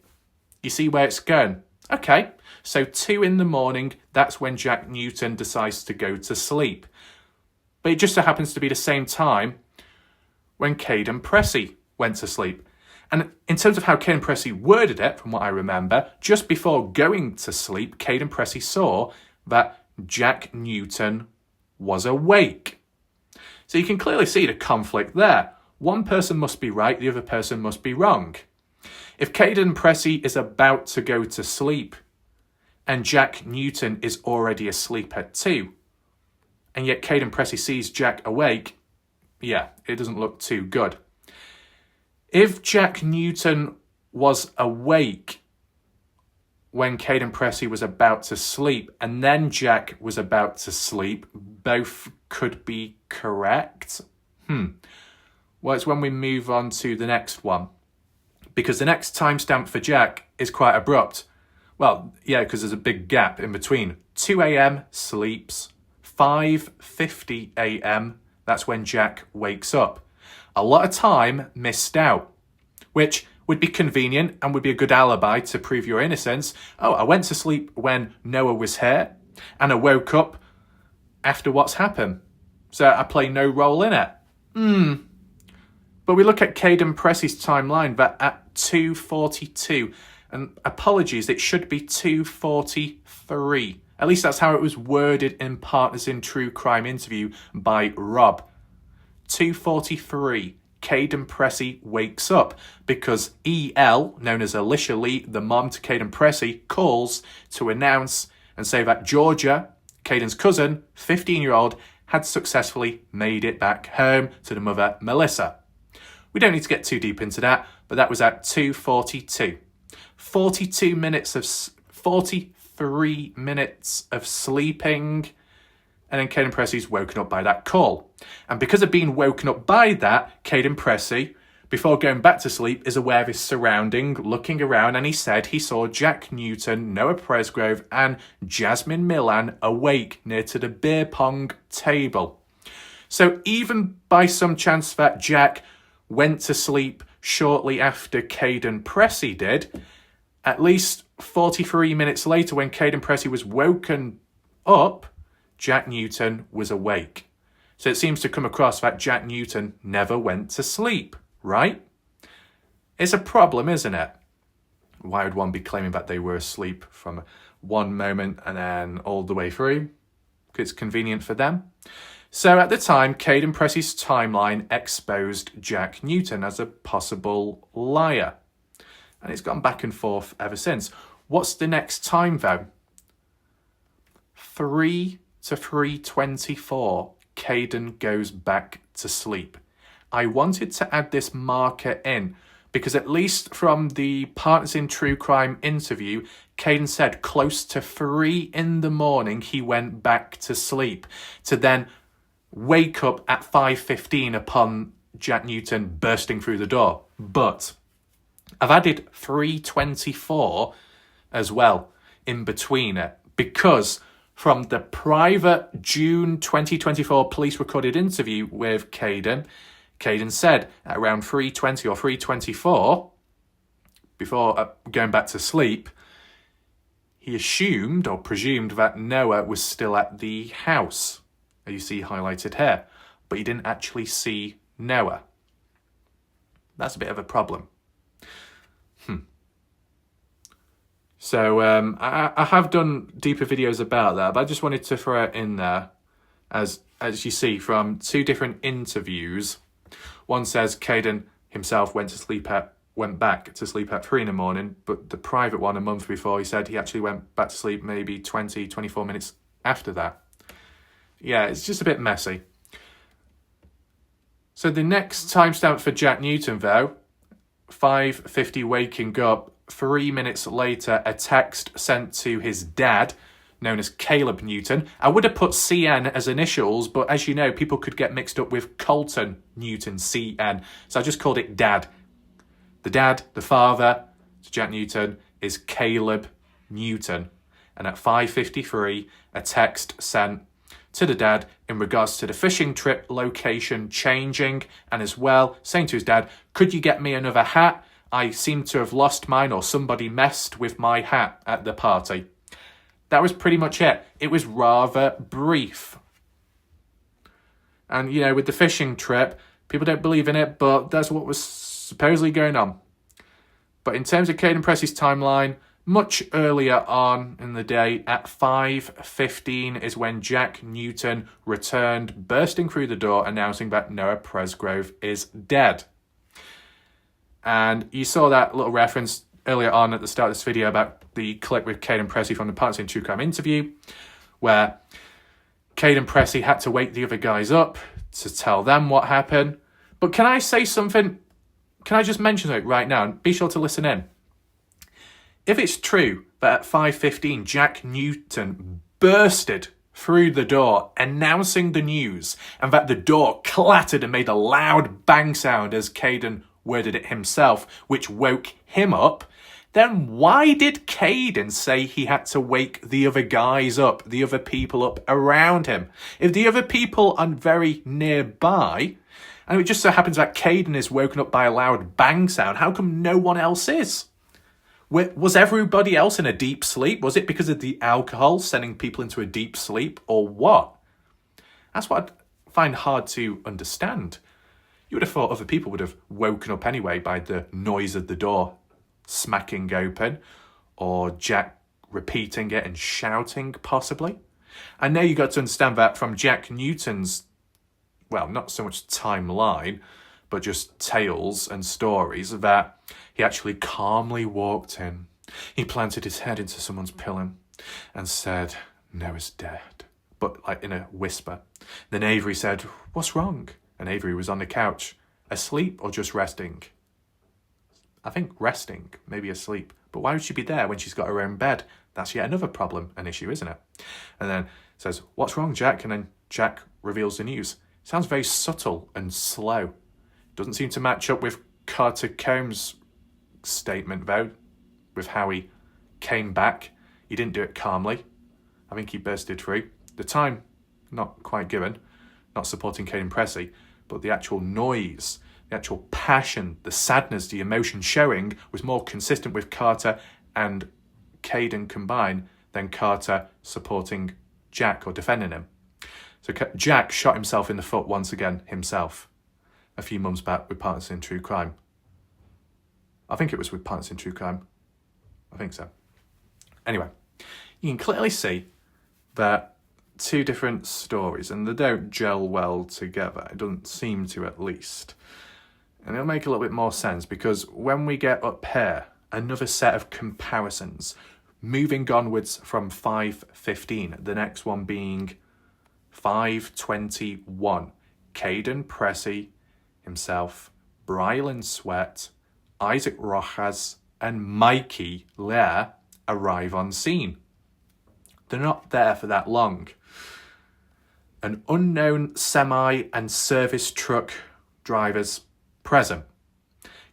You see where it's going? Okay, so 2 in the morning, that's when Jack Newton decides to go to sleep. But it just so happens to be the same time when Kaden Pressy went to sleep. And in terms of how Kaden Pressy worded it, from what I remember, just before going to sleep, Kaden Pressy saw that Jack Newton was awake. So you can clearly see the conflict there. One person must be right, the other person must be wrong. If Kaden Pressy is about to go to sleep and Jack Newton is already asleep at 2, and yet Kaden Pressy sees Jack awake, yeah, it doesn't look too good. If Jack Newton was awake when Kaden Pressy was about to sleep, and then Jack was about to sleep, both could be correct. Well, it's when we move on to the next one. Because the next timestamp for Jack is quite abrupt. Well, yeah, because there's a big gap in between. 2 a.m. sleeps, 5:50 a.m. that's when Jack wakes up. A lot of time missed out, which would be convenient and would be a good alibi to prove your innocence. Oh, I went to sleep when Noah was here and I woke up after what's happened. So I play no role in it. But we look at Kaden Pressy's timeline that at 2:42, and apologies, it should be 2:43. At least that's how it was worded in Partners in True Crime interview by Rob. 2:43. Kaden Pressy wakes up because EL, known as Alicia Lee, the mom to Kaden Pressy, calls to announce and say that Georgia, Kaden's cousin, 15-year-old, had successfully made it back home to the mother, Melissa. We don't need to get too deep into that, but that was at 2:42. 43 minutes of sleeping, and then Kaden Pressy's woken up by that call. And because of being woken up by that, Kaden Pressy, before going back to sleep, is aware of his surrounding, looking around, and he said he saw Jack Newton, Noah Presgrove, and Jasmine Millan awake near to the beer pong table. So even by some chance that Jack went to sleep shortly after Kaden Pressy did, at least 43 minutes later when Kaden Pressy was woken up, Jack Newton was awake. So it seems to come across that Jack Newton never went to sleep, right? It's a problem, isn't it? Why would one be claiming that they were asleep from one moment and then all the way through? Because it's convenient for them. So at the time, Kaden Pressy's timeline exposed Jack Newton as a possible liar. And it's gone back and forth ever since. What's the next time, though? 3 to 3:24, Kaden goes back to sleep. I wanted to add this marker in Because at least from the Partners in True Crime interview, Kaden said close to 3 a.m. he went back to sleep to then wake up at 5:15 upon Jack Newton bursting through the door. But I've added 3:24 as well in between it, because from the private June 2024 police recorded interview with Kaden said at around 3:20 or 3:24, before going back to sleep, he assumed or presumed that Noah was still at the house, as you see highlighted here, but he didn't actually see Noah. That's a bit of a problem. So I have done deeper videos about that, but I just wanted to throw it in there as you see from 2 different interviews. One says Kaden himself went back to sleep at 3 a.m, but the private one a month before, he said he actually went back to sleep maybe 24 minutes after that. Yeah, it's just a bit messy. So the next timestamp for Jack Newton, though, 5:50 waking up. 3 minutes later, a text sent to his dad, known as Caleb Newton. I would have put CN as initials, but as you know, people could get mixed up with Colton Newton, CN. So I just called it Dad. The dad, the father to Jack Newton, is Caleb Newton. And at 5:53, a text sent to the dad in regards to the fishing trip location changing, and as well saying to his dad, could you get me another hat? I seem to have lost mine, or somebody messed with my hat at the party. That was pretty much it. It was rather brief. And, with the fishing trip, people don't believe in it, but that's what was supposedly going on. But in terms of Kaden Pressy's timeline, much earlier on in the day, at 5:15, is when Jack Newton returned, bursting through the door, announcing that Noah Presgrove is dead. And you saw that little reference earlier on at the start of this video about the clip with Kaden Pressy from the Partners in True Crime interview, where Kaden Pressy had to wake the other guys up to tell them what happened. But can I say something? Can I just mention it right now? And be sure to listen in. If it's true that at 5:15 Jack Newton bursted through the door announcing the news, and that the door clattered and made a loud bang sound, as Kaden worded it himself, which woke him up, then why did Kaden say he had to wake the other guys up, the other people up around him? If the other people are very nearby, and it just so happens that Kaden is woken up by a loud bang sound, how come no one else is? Was everybody else in a deep sleep? Was it because of the alcohol sending people into a deep sleep, or what? That's what I find hard to understand. You would have thought other people would have woken up anyway by the noise of the door smacking open, or Jack repeating it and shouting, possibly. I know you got to understand that from Jack Newton's, well, not so much timeline, but just tales and stories, that he actually calmly walked in. He planted his head into someone's pillow and said, Noah's dead, but like in a whisper. Then Avery said, what's wrong? And Avery was on the couch, asleep or just resting? I think resting, maybe asleep. But why would she be there when she's got her own bed? That's yet another problem, an issue, isn't it? And then says, what's wrong, Jack? And then Jack reveals the news. Sounds very subtle and slow. Doesn't seem to match up with Carter Combs' statement, though, with how he came back. He didn't do it calmly. I think he bursted through. The time, not quite given, not supporting Kaden Pressy, but the actual noise, the actual passion, the sadness, the emotion showing was more consistent with Carter and Kaden combined than Carter supporting Jack or defending him. So Jack shot himself in the foot once again himself a few months back with Partners in True Crime. I think it was with Partners in True Crime. I think so. Anyway, you can clearly see that 2 different stories, and they don't gel well together. It doesn't seem to, at least. And it'll make a little bit more sense, because when we get up here, another set of comparisons, moving onwards from 5:15, the next one being 5:21. Kaden Pressy himself, Brylan Sweat, Isaac Rojas and Mikey, Lair, arrive on scene. They're not there for that long. An unknown semi and service truck drivers present.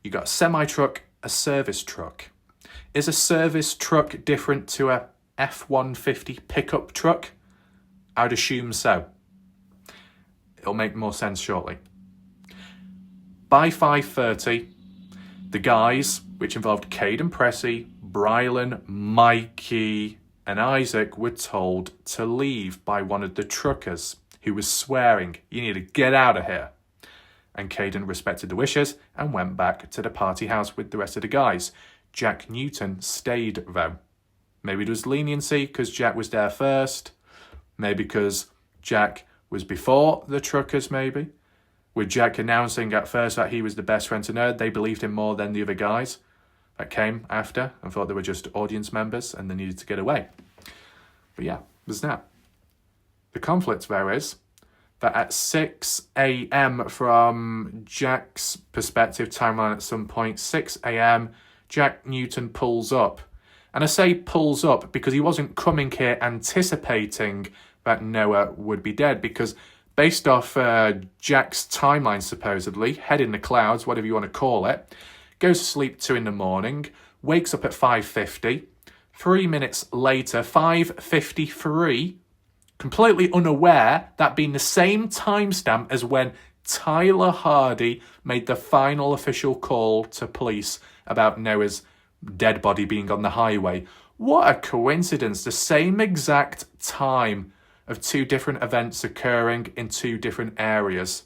You got a semi truck, a service truck. Is a service truck different to a F-150 pickup truck? I'd assume so. It'll make more sense shortly. By 5:30, the guys, which involved Kaden, Pressy, Brylan, Mikey, and Isaac, were told to leave by one of the truckers, who was swearing, "You need to get out of here." And Kaden respected the wishes and went back to the party house with the rest of the guys. Jack Newton stayed though. Maybe there was leniency because Jack was there first. Maybe because Jack was before the truckers, maybe. With Jack announcing at first that he was the best friend to know, they believed him more than the other guys that came after and thought they were just audience members and they needed to get away. But yeah, there's that. The conflict there is that at 6 a.m. from Jack's perspective timeline at some point, 6 a.m., Jack Newton pulls up. And I say pulls up because he wasn't coming here anticipating that Noah would be dead, because based off Jack's timeline, supposedly, head in the clouds, whatever you want to call it, goes to sleep 2 a.m, wakes up at 5:50, 3 minutes later, 5:53, completely unaware, that being the same timestamp as when Tyler Hardy made the final official call to police about Noah's dead body being on the highway. What a coincidence, the same exact time of 2 different events occurring in 2 different areas.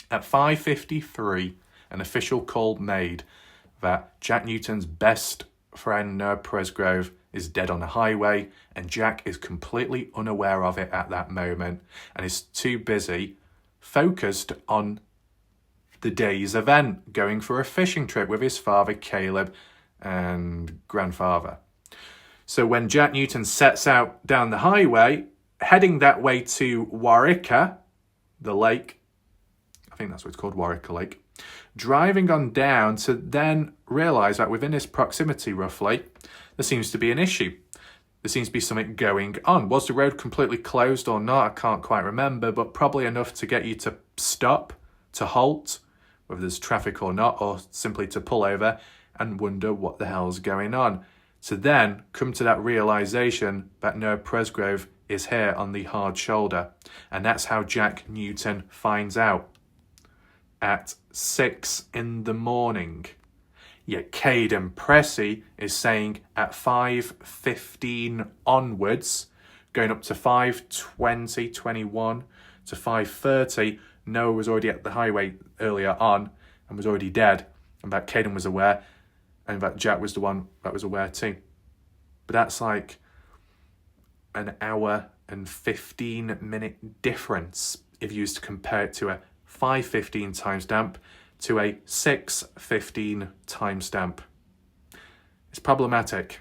At 5:53, an official call made that Jack Newton's best friend, Noah Presgrove, is dead on the highway, and Jack is completely unaware of it at that moment and is too busy focused on the day's event, going for a fishing trip with his father, Caleb, and grandfather. So when Jack Newton sets out down the highway, heading that way to Warwicker, the lake, I think that's what it's called, Warwicker Lake, driving on down to then realise that within his proximity, roughly, there seems to be an issue. There seems to be something going on. Was the road completely closed or not? I can't quite remember, but probably enough to get you to stop, to halt, whether there's traffic or not, or simply to pull over and wonder what the hell's going on. To then come to that realisation that Noah Presgrove is here on the hard shoulder. And that's how Jack Newton finds out at 6 a.m. Yet Kaden Pressy is saying at 5:15 onwards, going up to 5:20, 21 to 5:30, Noah was already at the highway earlier on and was already dead, and that Kaden was aware, and that Jack was the one that was aware too. But that's like an hour and 15-minute difference if you used to compare it to a 5:15 timestamp to a 6:15 timestamp. It's problematic.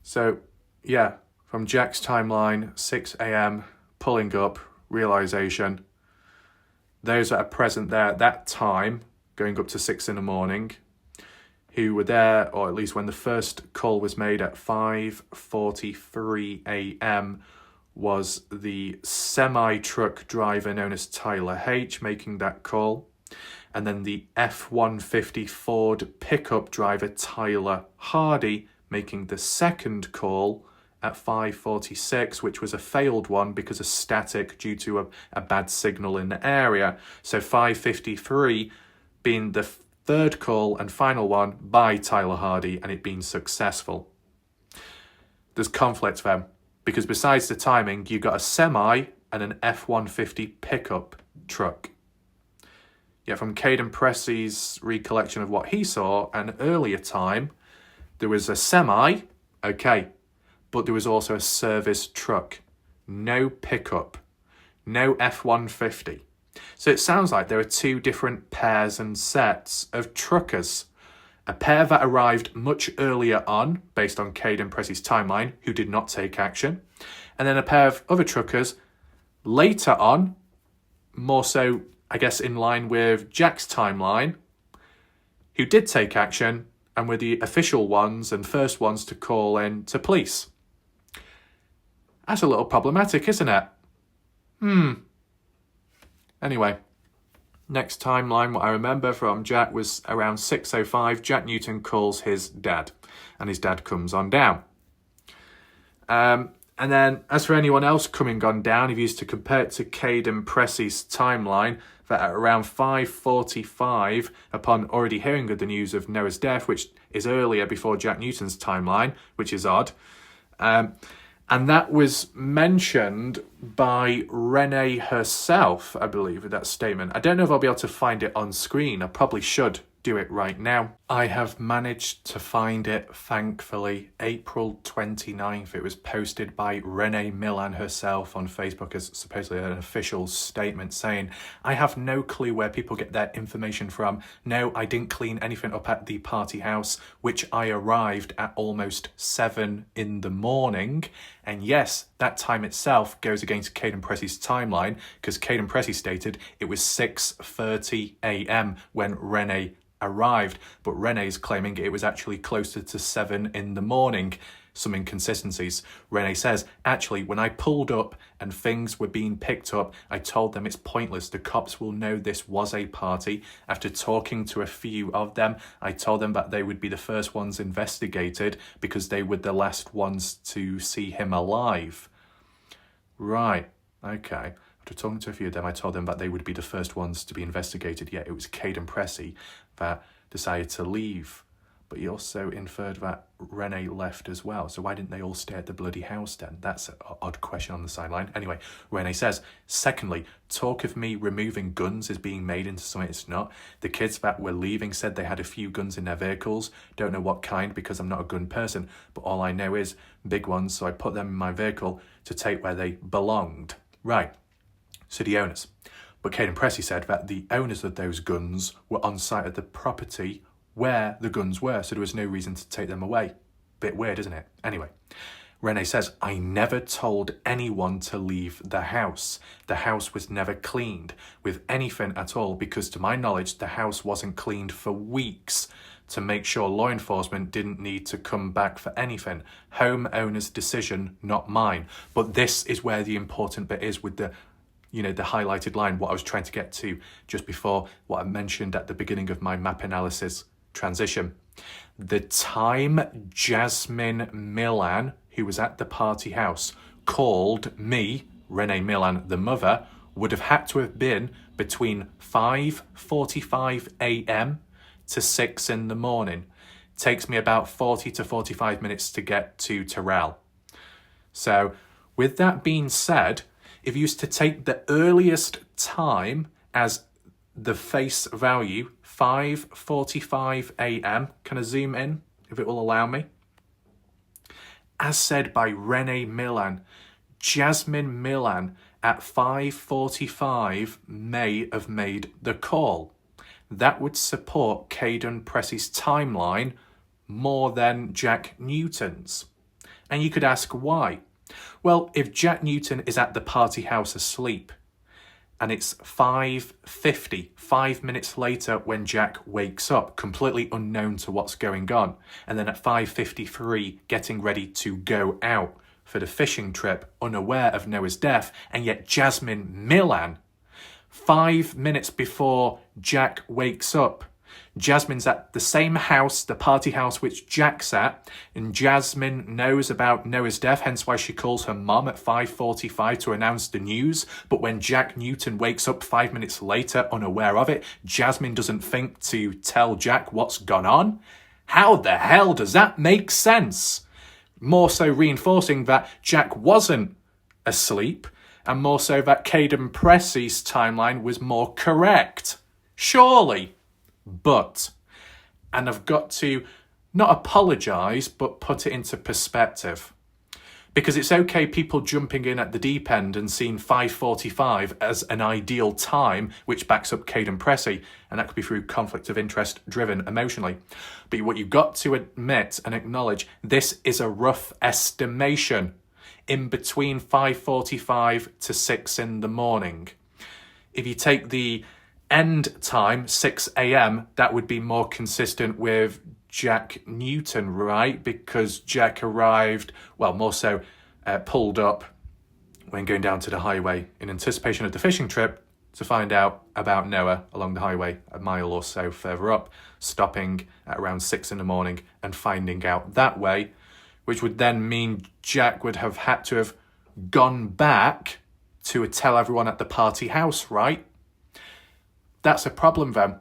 So, yeah, from Jack's timeline, 6 a.m, pulling up, realisation. Those that are present there at that time, going up to 6 a.m, who were there, or at least when the first call was made at 5:43 a.m, was the semi-truck driver known as Tyler H making that call, and then the F-150 Ford pickup driver Tyler Hardy making the second call at 5:46, which was a failed one because of static due to a bad signal in the area. So 5:53 being the third call and final one by Tyler Hardy, and it being successful. There's conflict then, because besides the timing, you got a semi and an F-150 pickup truck. Yet from Kaden Pressy's recollection of what he saw an earlier time, there was a semi, okay, but there was also a service truck. No pickup, no F-150. So it sounds like there are 2 different pairs and sets of truckers. A pair that arrived much earlier on, based on Kaden Pressy's timeline, who did not take action. And then a pair of other truckers later on, more so, I guess, in line with Jack's timeline, who did take action and were the official ones and first ones to call in to police. That's a little problematic, isn't it? Anyway, next timeline, what I remember from Jack was around 6:05. Jack Newton calls his dad, and his dad comes on down. And then, as for anyone else coming on down, if you used to compare it to Kaden Pressy's timeline, that at around 5:45, upon already hearing of the news of Noah's death, which is earlier before Jack Newton's timeline, which is odd, and that was mentioned by Renee herself, I believe, with that statement. I don't know if I'll be able to find it on screen. I probably should do it right now. I have managed to find it, thankfully. April 29th. It was posted by Renee Millan herself on Facebook as supposedly an official statement saying, I have no clue where people get their information from. No, I didn't clean anything up at the party house, which I arrived at almost 7 in the morning. And yes, that time itself goes against Kaden Pressy's timeline, because Kaden Pressy stated it was 6:30 a.m. when Renee arrived, but Renee's claiming it was actually closer to 7 in the morning. Some inconsistencies. Renee says, actually, when I pulled up and things were being picked up, I told them it's pointless. The cops will know this was a party. After talking to a few of them, I told them that they would be the first ones investigated because they were the last ones to see him alive. Right, okay. After talking to a few of them, I told them that they would be the first ones to be investigated. Yet it was Kaden Pressy that decided to leave. But he also inferred that Renee left as well. So why didn't they all stay at the bloody house then? That's an odd question on the sideline. Anyway, Renee says, secondly, talk of me removing guns is being made into something it's not. The kids that were leaving said they had a few guns in their vehicles. Don't know what kind because I'm not a gun person. But all I know is big ones, so I put them in my vehicle to take where they belonged. Right. So the owners. But Kaden Pressy said that the owners of those guns were on site at the property where the guns were, so there was no reason to take them away. Bit weird, isn't it? Anyway, Renee says, I never told anyone to leave the house. The house was never cleaned with anything at all because, to my knowledge, the house wasn't cleaned for weeks to make sure law enforcement didn't need to come back for anything. Homeowner's decision, not mine. But this is where the important bit is with the highlighted line, what I was trying to get to just before what I mentioned at the beginning of my map analysis transition. The time Jasmine Millan, who was at the party house, called me, Renee Millan, the mother, would have had to have been between 5:45 a.m. to 6 in the morning. Takes me about 40 to 45 minutes to get to Terrell. So with that being said, if you used to take the earliest time as the face value, 5:45 a.m. Can I zoom in, if it will allow me? As said by Renee Millan, Jasmine Millan at 5:45 may have made the call. That would support Kaden Pressy's timeline more than Jack Newton's. And you could ask why. Well, if Jack Newton is at the party house asleep, and it's 5:50, 5 minutes later when Jack wakes up, completely unknown to what's going on, and then at 5:53 getting ready to go out for the fishing trip, unaware of Noah's death, and yet Jasmine Millan, 5 minutes before Jack wakes up, Jasmine's at the same house, the party house which Jack's at, and Jasmine knows about Noah's death, hence why she calls her mum at 5:45 to announce the news. But when Jack Newton wakes up 5 minutes later, unaware of it, Jasmine doesn't think to tell Jack what's gone on. How the hell does that make sense? More so reinforcing that Jack wasn't asleep, and more so that Kaden Pressy's timeline was more correct. Surely. But, and I've got to not apologise, but put it into perspective. Because it's okay people jumping in at the deep end and seeing 5:45 as an ideal time, which backs up Kaden Pressy, and that could be through conflict of interest driven emotionally. But what you've got to admit and acknowledge, this is a rough estimation in between 5:45 to 6 in the morning. If you take the end time, 6 a.m., that would be more consistent with Jack Newton, right? Because Jack arrived, well, more so pulled up when going down to the highway in anticipation of the fishing trip to find out about Noah along the highway a mile or so further up, stopping at around 6 in the morning and finding out that way, which would then mean Jack would have had to have gone back to tell everyone at the party house, right? That's a problem then.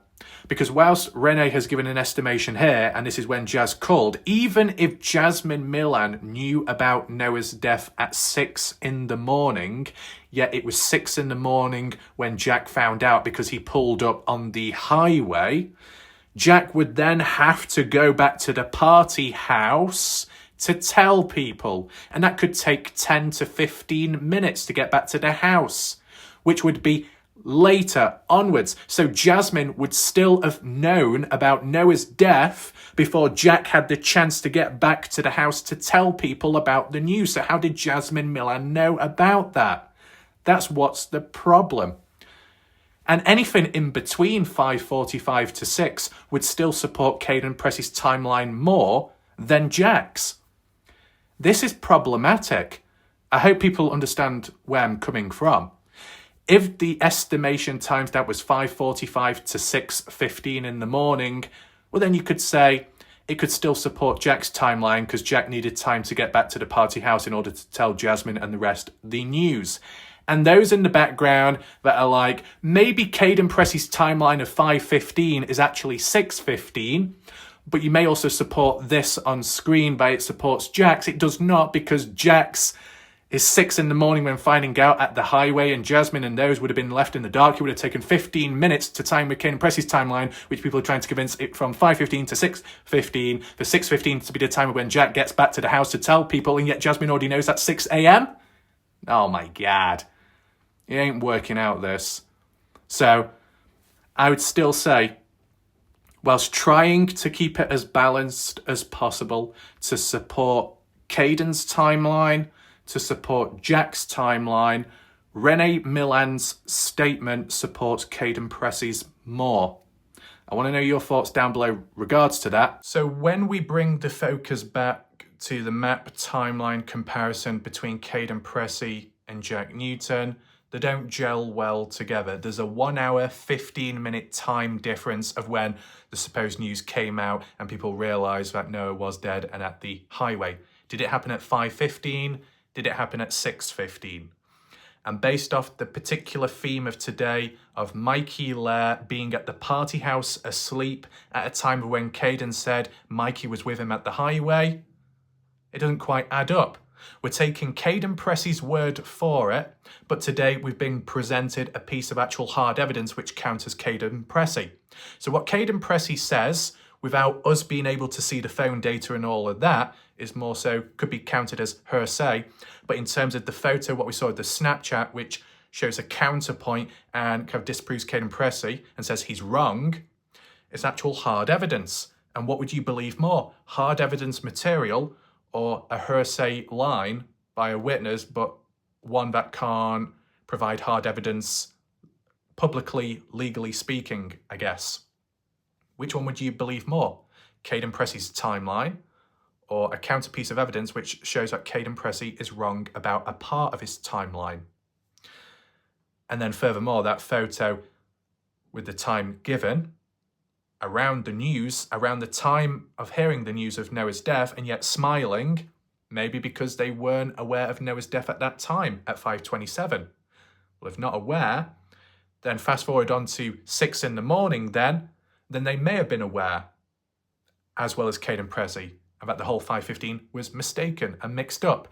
Because whilst Renee has given an estimation here, and this is when Jazz called, even if Jasmine Milan knew about Noah's death at 6 in the morning, yet it was 6 in the morning when Jack found out because he pulled up on the highway, Jack would then have to go back to the party house to tell people. And that could take 10 to 15 minutes to get back to the house, which would be later onwards. So Jasmine would still have known about Noah's death before Jack had the chance to get back to the house to tell people about the news. So how did Jasmine Milan know about that? That's what's the problem. And anything in between 5:45 to 6 would still support Kaden Pressy's timeline more than Jack's. This is problematic. I hope people understand where I'm coming from. If the estimation times that was 5:45 to 6:15 in the morning, well, then you could say it could still support Jack's timeline because Jack needed time to get back to the party house in order to tell Jasmine and the rest the news. And those in the background that are like, maybe Kaden Pressy's timeline of 5:15 is actually 6:15, but you may also support this on screen by it supports Jack's. It does not, because Jack's is 6 in the morning when finding out at the highway, and Jasmine and those would have been left in the dark. It would have taken 15 minutes to time with Kaden Pressy's timeline, which people are trying to convince it from 5:15 to 6:15, for 6:15 to be the time when Jack gets back to the house to tell people, and yet Jasmine already knows that's 6 a.m.? Oh my God. It ain't working out, this. So I would still say, whilst trying to keep it as balanced as possible to support Kaden's timeline, to support Jack's timeline, Renee Milan's statement supports Kaden Pressy's more. I want to know your thoughts down below regards to that. So when we bring the focus back to the map timeline comparison between Kaden Pressy and Jack Newton, they don't gel well together. There's a 1 hour, 15-minute time difference of when the supposed news came out and people realised that Noah was dead and at the highway. Did it happen at 5:15? Did it happen at 6:15? And based off the particular theme of today of Mikey Lair being at the party house asleep at a time when Kaden said Mikey was with him at the highway, it doesn't quite add up. We're taking Kaden Pressy's word for it, but today we've been presented a piece of actual hard evidence which counters Kaden Pressy. So what Kaden Pressy says, without us being able to see the phone data and all of that, is more so, could be counted as hearsay. But in terms of the photo, what we saw of the Snapchat, which shows a counterpoint and kind of disproves Kaden Pressy and says he's wrong, it's actual hard evidence. And what would you believe more? Hard evidence material or a hearsay line by a witness, but one that can't provide hard evidence publicly, legally speaking, I guess? Which one would you believe more? Kaden Pressy's timeline or a counter piece of evidence which shows that Kaden Pressy is wrong about a part of his timeline? And then furthermore, that photo with the time given around the news, around the time of hearing the news of Noah's death, and yet smiling, maybe because they weren't aware of Noah's death at that time at 5:27. Well, if not aware, then fast forward on to 6 in the morning then they may have been aware, as well as Kaden Pressy, and that the whole 5:15 was mistaken and mixed up.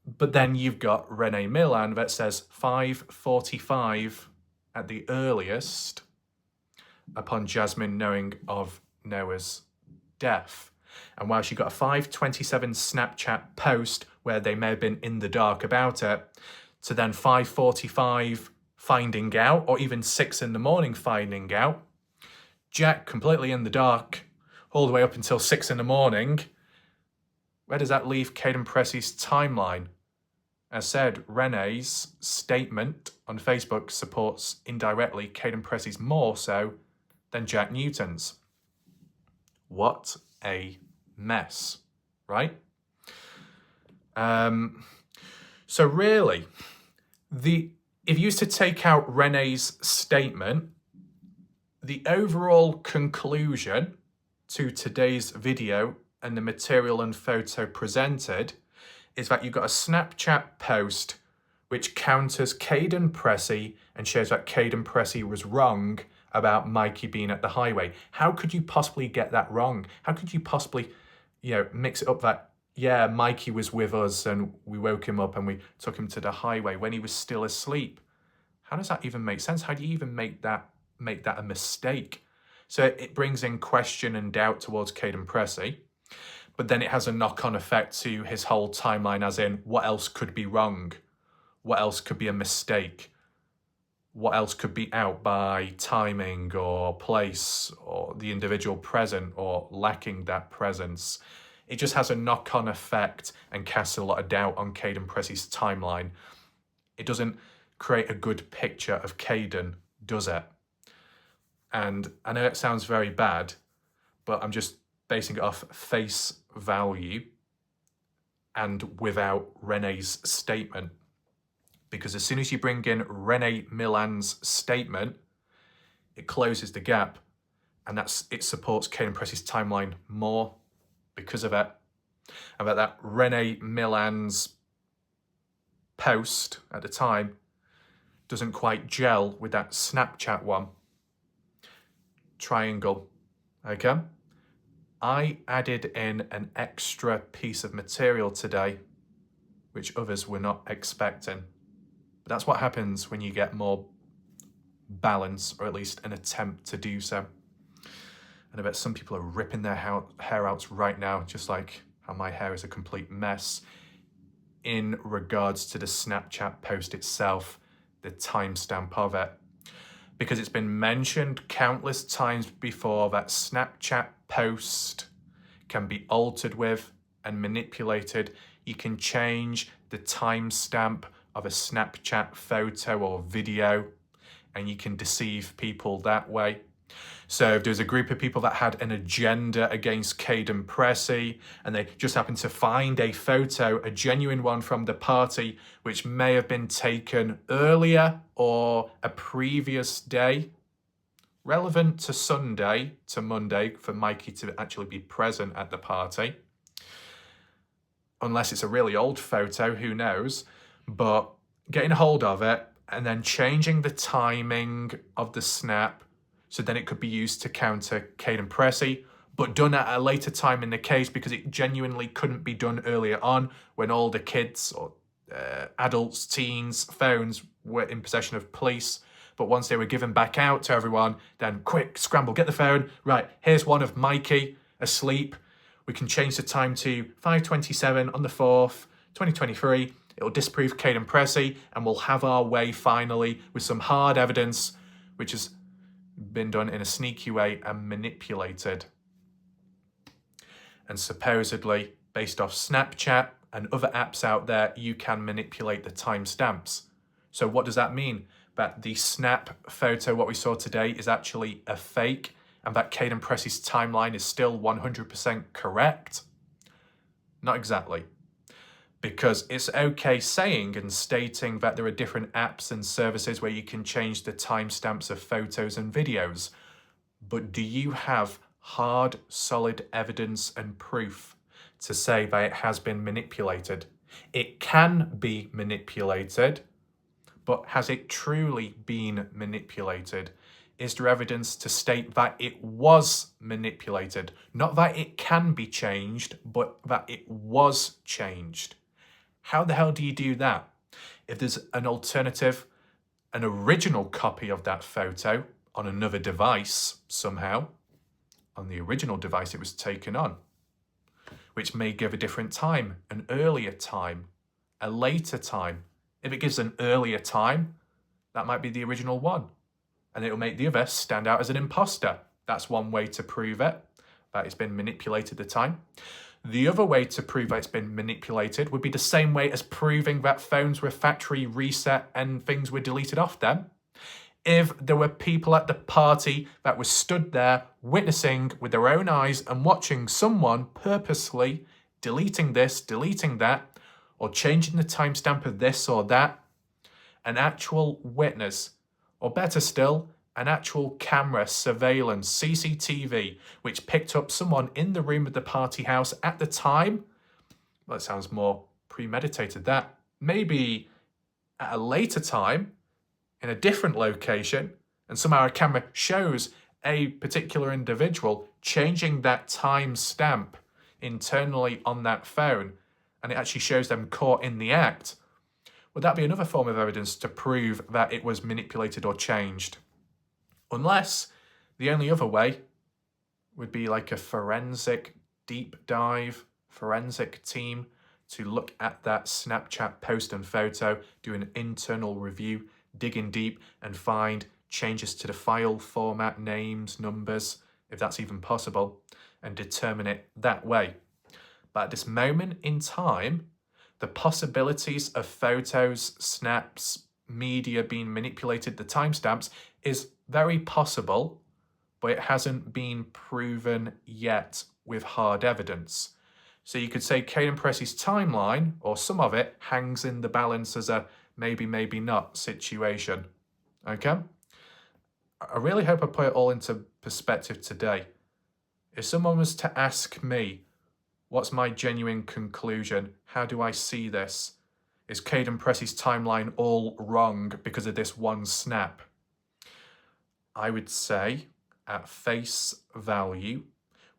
But then you've got Renee Milan that says 5:45 at the earliest upon Jasmine knowing of Noah's death. And while she got a 5:27 Snapchat post where they may have been in the dark about it, to then 5:45 finding out, or even 6 in the morning finding out, Jack completely in the dark all the way up until 6 in the morning, where does that leave Kaden Pressy's timeline? As said, Renee's statement on Facebook supports indirectly Kaden Pressy's more so than Jack Newton's. What a mess, right? So really, if you used to take out Renee's statement, the overall conclusion to today's video and the material and photo presented is that you've got a Snapchat post which counters Kaden Pressy and shows that Kaden Pressy was wrong about Mikey being at the highway. How could you possibly get that wrong? How could you possibly, mix it up that, yeah, Mikey was with us and we woke him up and we took him to the highway when he was still asleep? How does that even make sense? How do you even make that a mistake? So it brings in question and doubt towards Kaden Pressy, but then it has a knock-on effect to his whole timeline, as in, what else could be wrong? What else could be a mistake? What else could be out by timing or place or the individual present or lacking that presence? It just has a knock-on effect and casts a lot of doubt on Kaden Pressy's timeline. It doesn't create a good picture of Kaden, does it? And I know it sounds very bad, but I'm just basing it off face value and without Renee's statement. Because as soon as you bring in Renee Milland's statement, it closes the gap, and it supports Kaden Pressy's timeline more because of it. And that Renee Milland's post at the time doesn't quite gel with that Snapchat one. Triangle, okay? I added in an extra piece of material today, which others were not expecting. But that's what happens when you get more balance, or at least an attempt to do so. And I bet some people are ripping their hair out right now, just like how my hair is a complete mess. In regards to the Snapchat post itself, the timestamp of it. Because it's been mentioned countless times before that Snapchat post can be altered with and manipulated. You can change the timestamp of a Snapchat photo or video, and you can deceive people that way. So if there's a group of people that had an agenda against Kaden Pressy, and they just happened to find a photo, a genuine one from the party, which may have been taken earlier or a previous day, relevant to Sunday to Monday for Mikey to actually be present at the party. Unless it's a really old photo, who knows? But getting a hold of it and then changing the timing of the snap so then it could be used to counter Kaden Pressy, but done at a later time in the case because it genuinely couldn't be done earlier on when all the kids or adults, teens, phones were in possession of police. But once they were given back out to everyone, then quick, scramble, get the phone. Right, here's one of Mikey asleep. We can change the time to 5:27 on the 4th, 2023. It'll disprove Kaden Pressy, and we'll have our way finally with some hard evidence, which has been done in a sneaky way and manipulated. And supposedly, based off Snapchat and other apps out there, you can manipulate the timestamps. So what does that mean? That the snap photo, what we saw today, is actually a fake, and that Kaden Pressy's timeline is still 100% correct? Not exactly. Because it's okay saying and stating that there are different apps and services where you can change the timestamps of photos and videos. But do you have hard, solid evidence and proof to say that it has been manipulated? It can be manipulated, but has it truly been manipulated? Is there evidence to state that it was manipulated? Not that it can be changed, but that it was changed. How the hell do you do that? If there's an alternative, an original copy of that photo on another device somehow, on the original device it was taken on, which may give a different time, an earlier time, a later time. If it gives an earlier time, that might be the original one, and it'll make the other stand out as an imposter. That's one way to prove it, that it's been manipulated the time. The other way to prove that it's been manipulated would be the same way as proving that phones were factory reset and things were deleted off them. If there were people at the party that were stood there witnessing with their own eyes and watching someone purposely deleting this, deleting that, or changing the timestamp of this or that, an actual witness, or better still, an actual camera surveillance, CCTV, which picked up someone in the room of the party house at the time, well, it sounds more premeditated, that maybe at a later time, in a different location, and somehow a camera shows a particular individual changing that time stamp internally on that phone, and it actually shows them caught in the act, would that be another form of evidence to prove that it was manipulated or changed? Unless the only other way would be like a forensic deep dive, forensic team to look at that Snapchat post and photo, do an internal review, dig in deep and find changes to the file format, names, numbers, if that's even possible, and determine it that way. But at this moment in time, the possibilities of photos, snaps, media being manipulated, the timestamps, is very possible, but it hasn't been proven yet with hard evidence. So you could say Kaden Pressy's timeline, or some of it, hangs in the balance as a maybe, maybe not situation. Okay? I really hope I put it all into perspective today. If someone was to ask me, what's my genuine conclusion? How do I see this? Is Kaden Pressy's timeline all wrong because of this one snap? I would say, at face value,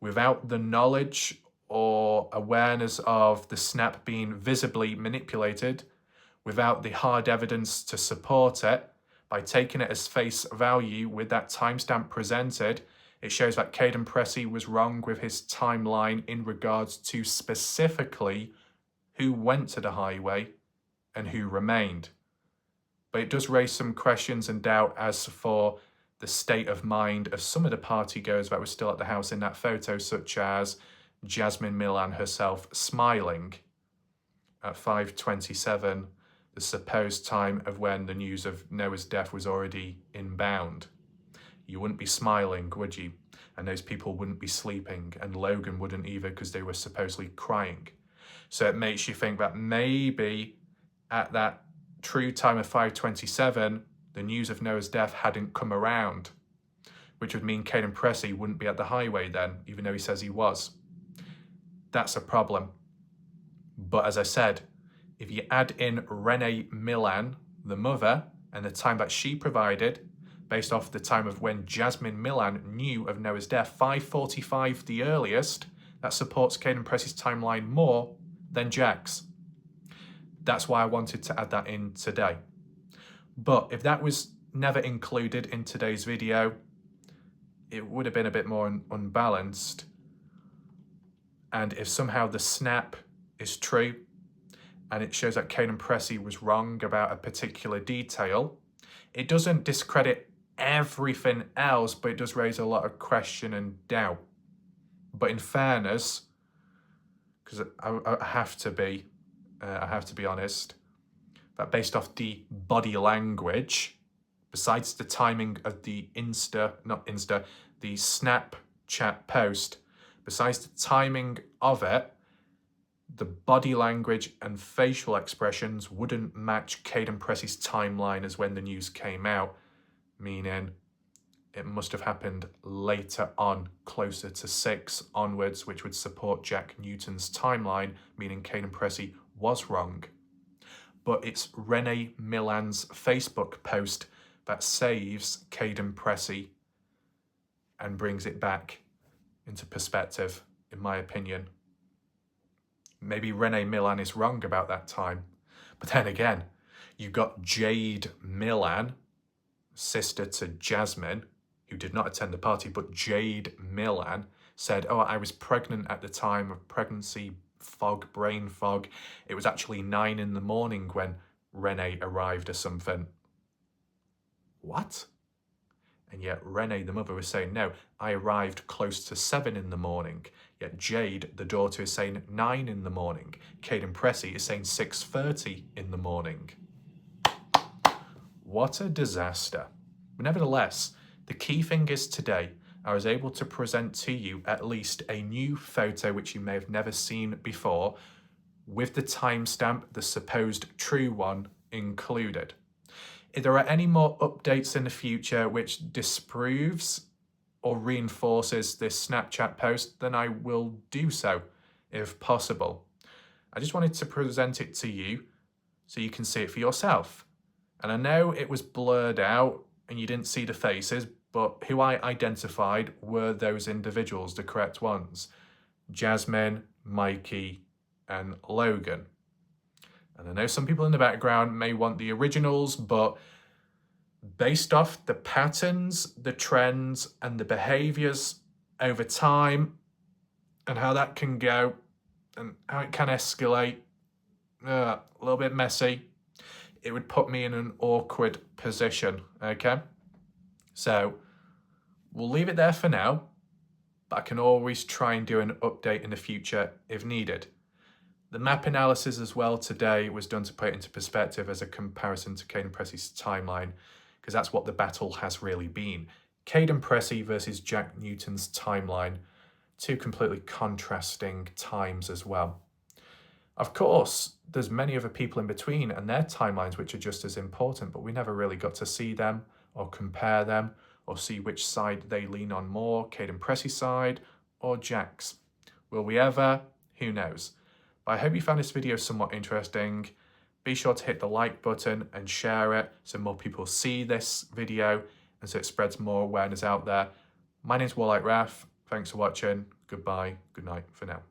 without the knowledge or awareness of the snap being visibly manipulated, without the hard evidence to support it, by taking it as face value with that timestamp presented, it shows that Kaden Pressy was wrong with his timeline in regards to specifically who went to the highway and who remained. But it does raise some questions and doubt as for the state of mind of some of the partygoers that were still at the house in that photo, such as Jasmine Milan herself smiling at 5:27, the supposed time of when the news of Noah's death was already inbound. You wouldn't be smiling, would you? And those people wouldn't be sleeping, and Logan wouldn't either because they were supposedly crying. So it makes you think that maybe at that true time of 5:27, the news of Noah's death hadn't come around, which would mean Kaden Pressy wouldn't be at the highway then, even though he says he was. That's a problem. But as I said, if you add in Renee Milan, the mother, and the time that she provided, based off the time of when Jasmine Milan knew of Noah's death, 5:45 the earliest, that supports Kaden Pressy's timeline more than Jack's. That's why I wanted to add that in today. But if that was never included in today's video, it would have been a bit more unbalanced. And if somehow the snap is true, and it shows that Kaden Pressy was wrong about a particular detail, it doesn't discredit everything else, but it does raise a lot of question and doubt. But in fairness, because I have to be honest, that based off the body language, besides the timing of the the Snapchat post, besides the timing of it, the body language and facial expressions wouldn't match Kaden Pressy's timeline as when the news came out, meaning it must have happened later on, closer to 6 onwards, which would support Jack Newton's timeline, meaning Kaden Pressy was wrong. But it's Renee Milan's Facebook post that saves Kaden Pressy and brings it back into perspective, in my opinion. Maybe Renee Milan is wrong about that time. But then again, you've got Jade Milan, sister to Jasmine, who did not attend the party, but Jade Milan said, oh, I was pregnant at the time of pregnancy fog, brain fog. It was actually 9 in the morning when Renee arrived or something. What? And yet Renee, the mother, was saying, no, I arrived close to 7 in the morning. Yet Jade, the daughter, is saying 9 in the morning. Kaden Pressy is saying 6:30 in the morning. What a disaster. But nevertheless, the key thing is today, I was able to present to you at least a new photo which you may have never seen before, with the timestamp, the supposed true one, included. If there are any more updates in the future which disproves or reinforces this Snapchat post, then I will do so, if possible. I just wanted to present it to you so you can see it for yourself. And I know it was blurred out and you didn't see the faces, but who I identified were those individuals, the correct ones. Jasmine, Mikey, and Logan. And I know some people in the background may want the originals, but based off the patterns, the trends, and the behaviors over time, and how that can go, and how it can escalate, a little bit messy, it would put me in an awkward position, okay? So we'll leave it there for now, but I can always try and do an update in the future if needed. The map analysis as well today was done to put it into perspective as a comparison to Kaden Pressy's timeline, because that's what the battle has really been. Kaden Pressy versus Jack Newton's timeline, two completely contrasting times as well. Of course, there's many other people in between and their timelines which are just as important, but we never really got to see them or compare them or see which side they lean on more, Kaden Pressy's side or Jack's. Will we ever? Who knows? But I hope you found this video somewhat interesting. Be sure to hit the like button and share it so more people see this video and so it spreads more awareness out there. My name's Warlike Raf. Thanks for watching. Goodbye. Good night for now.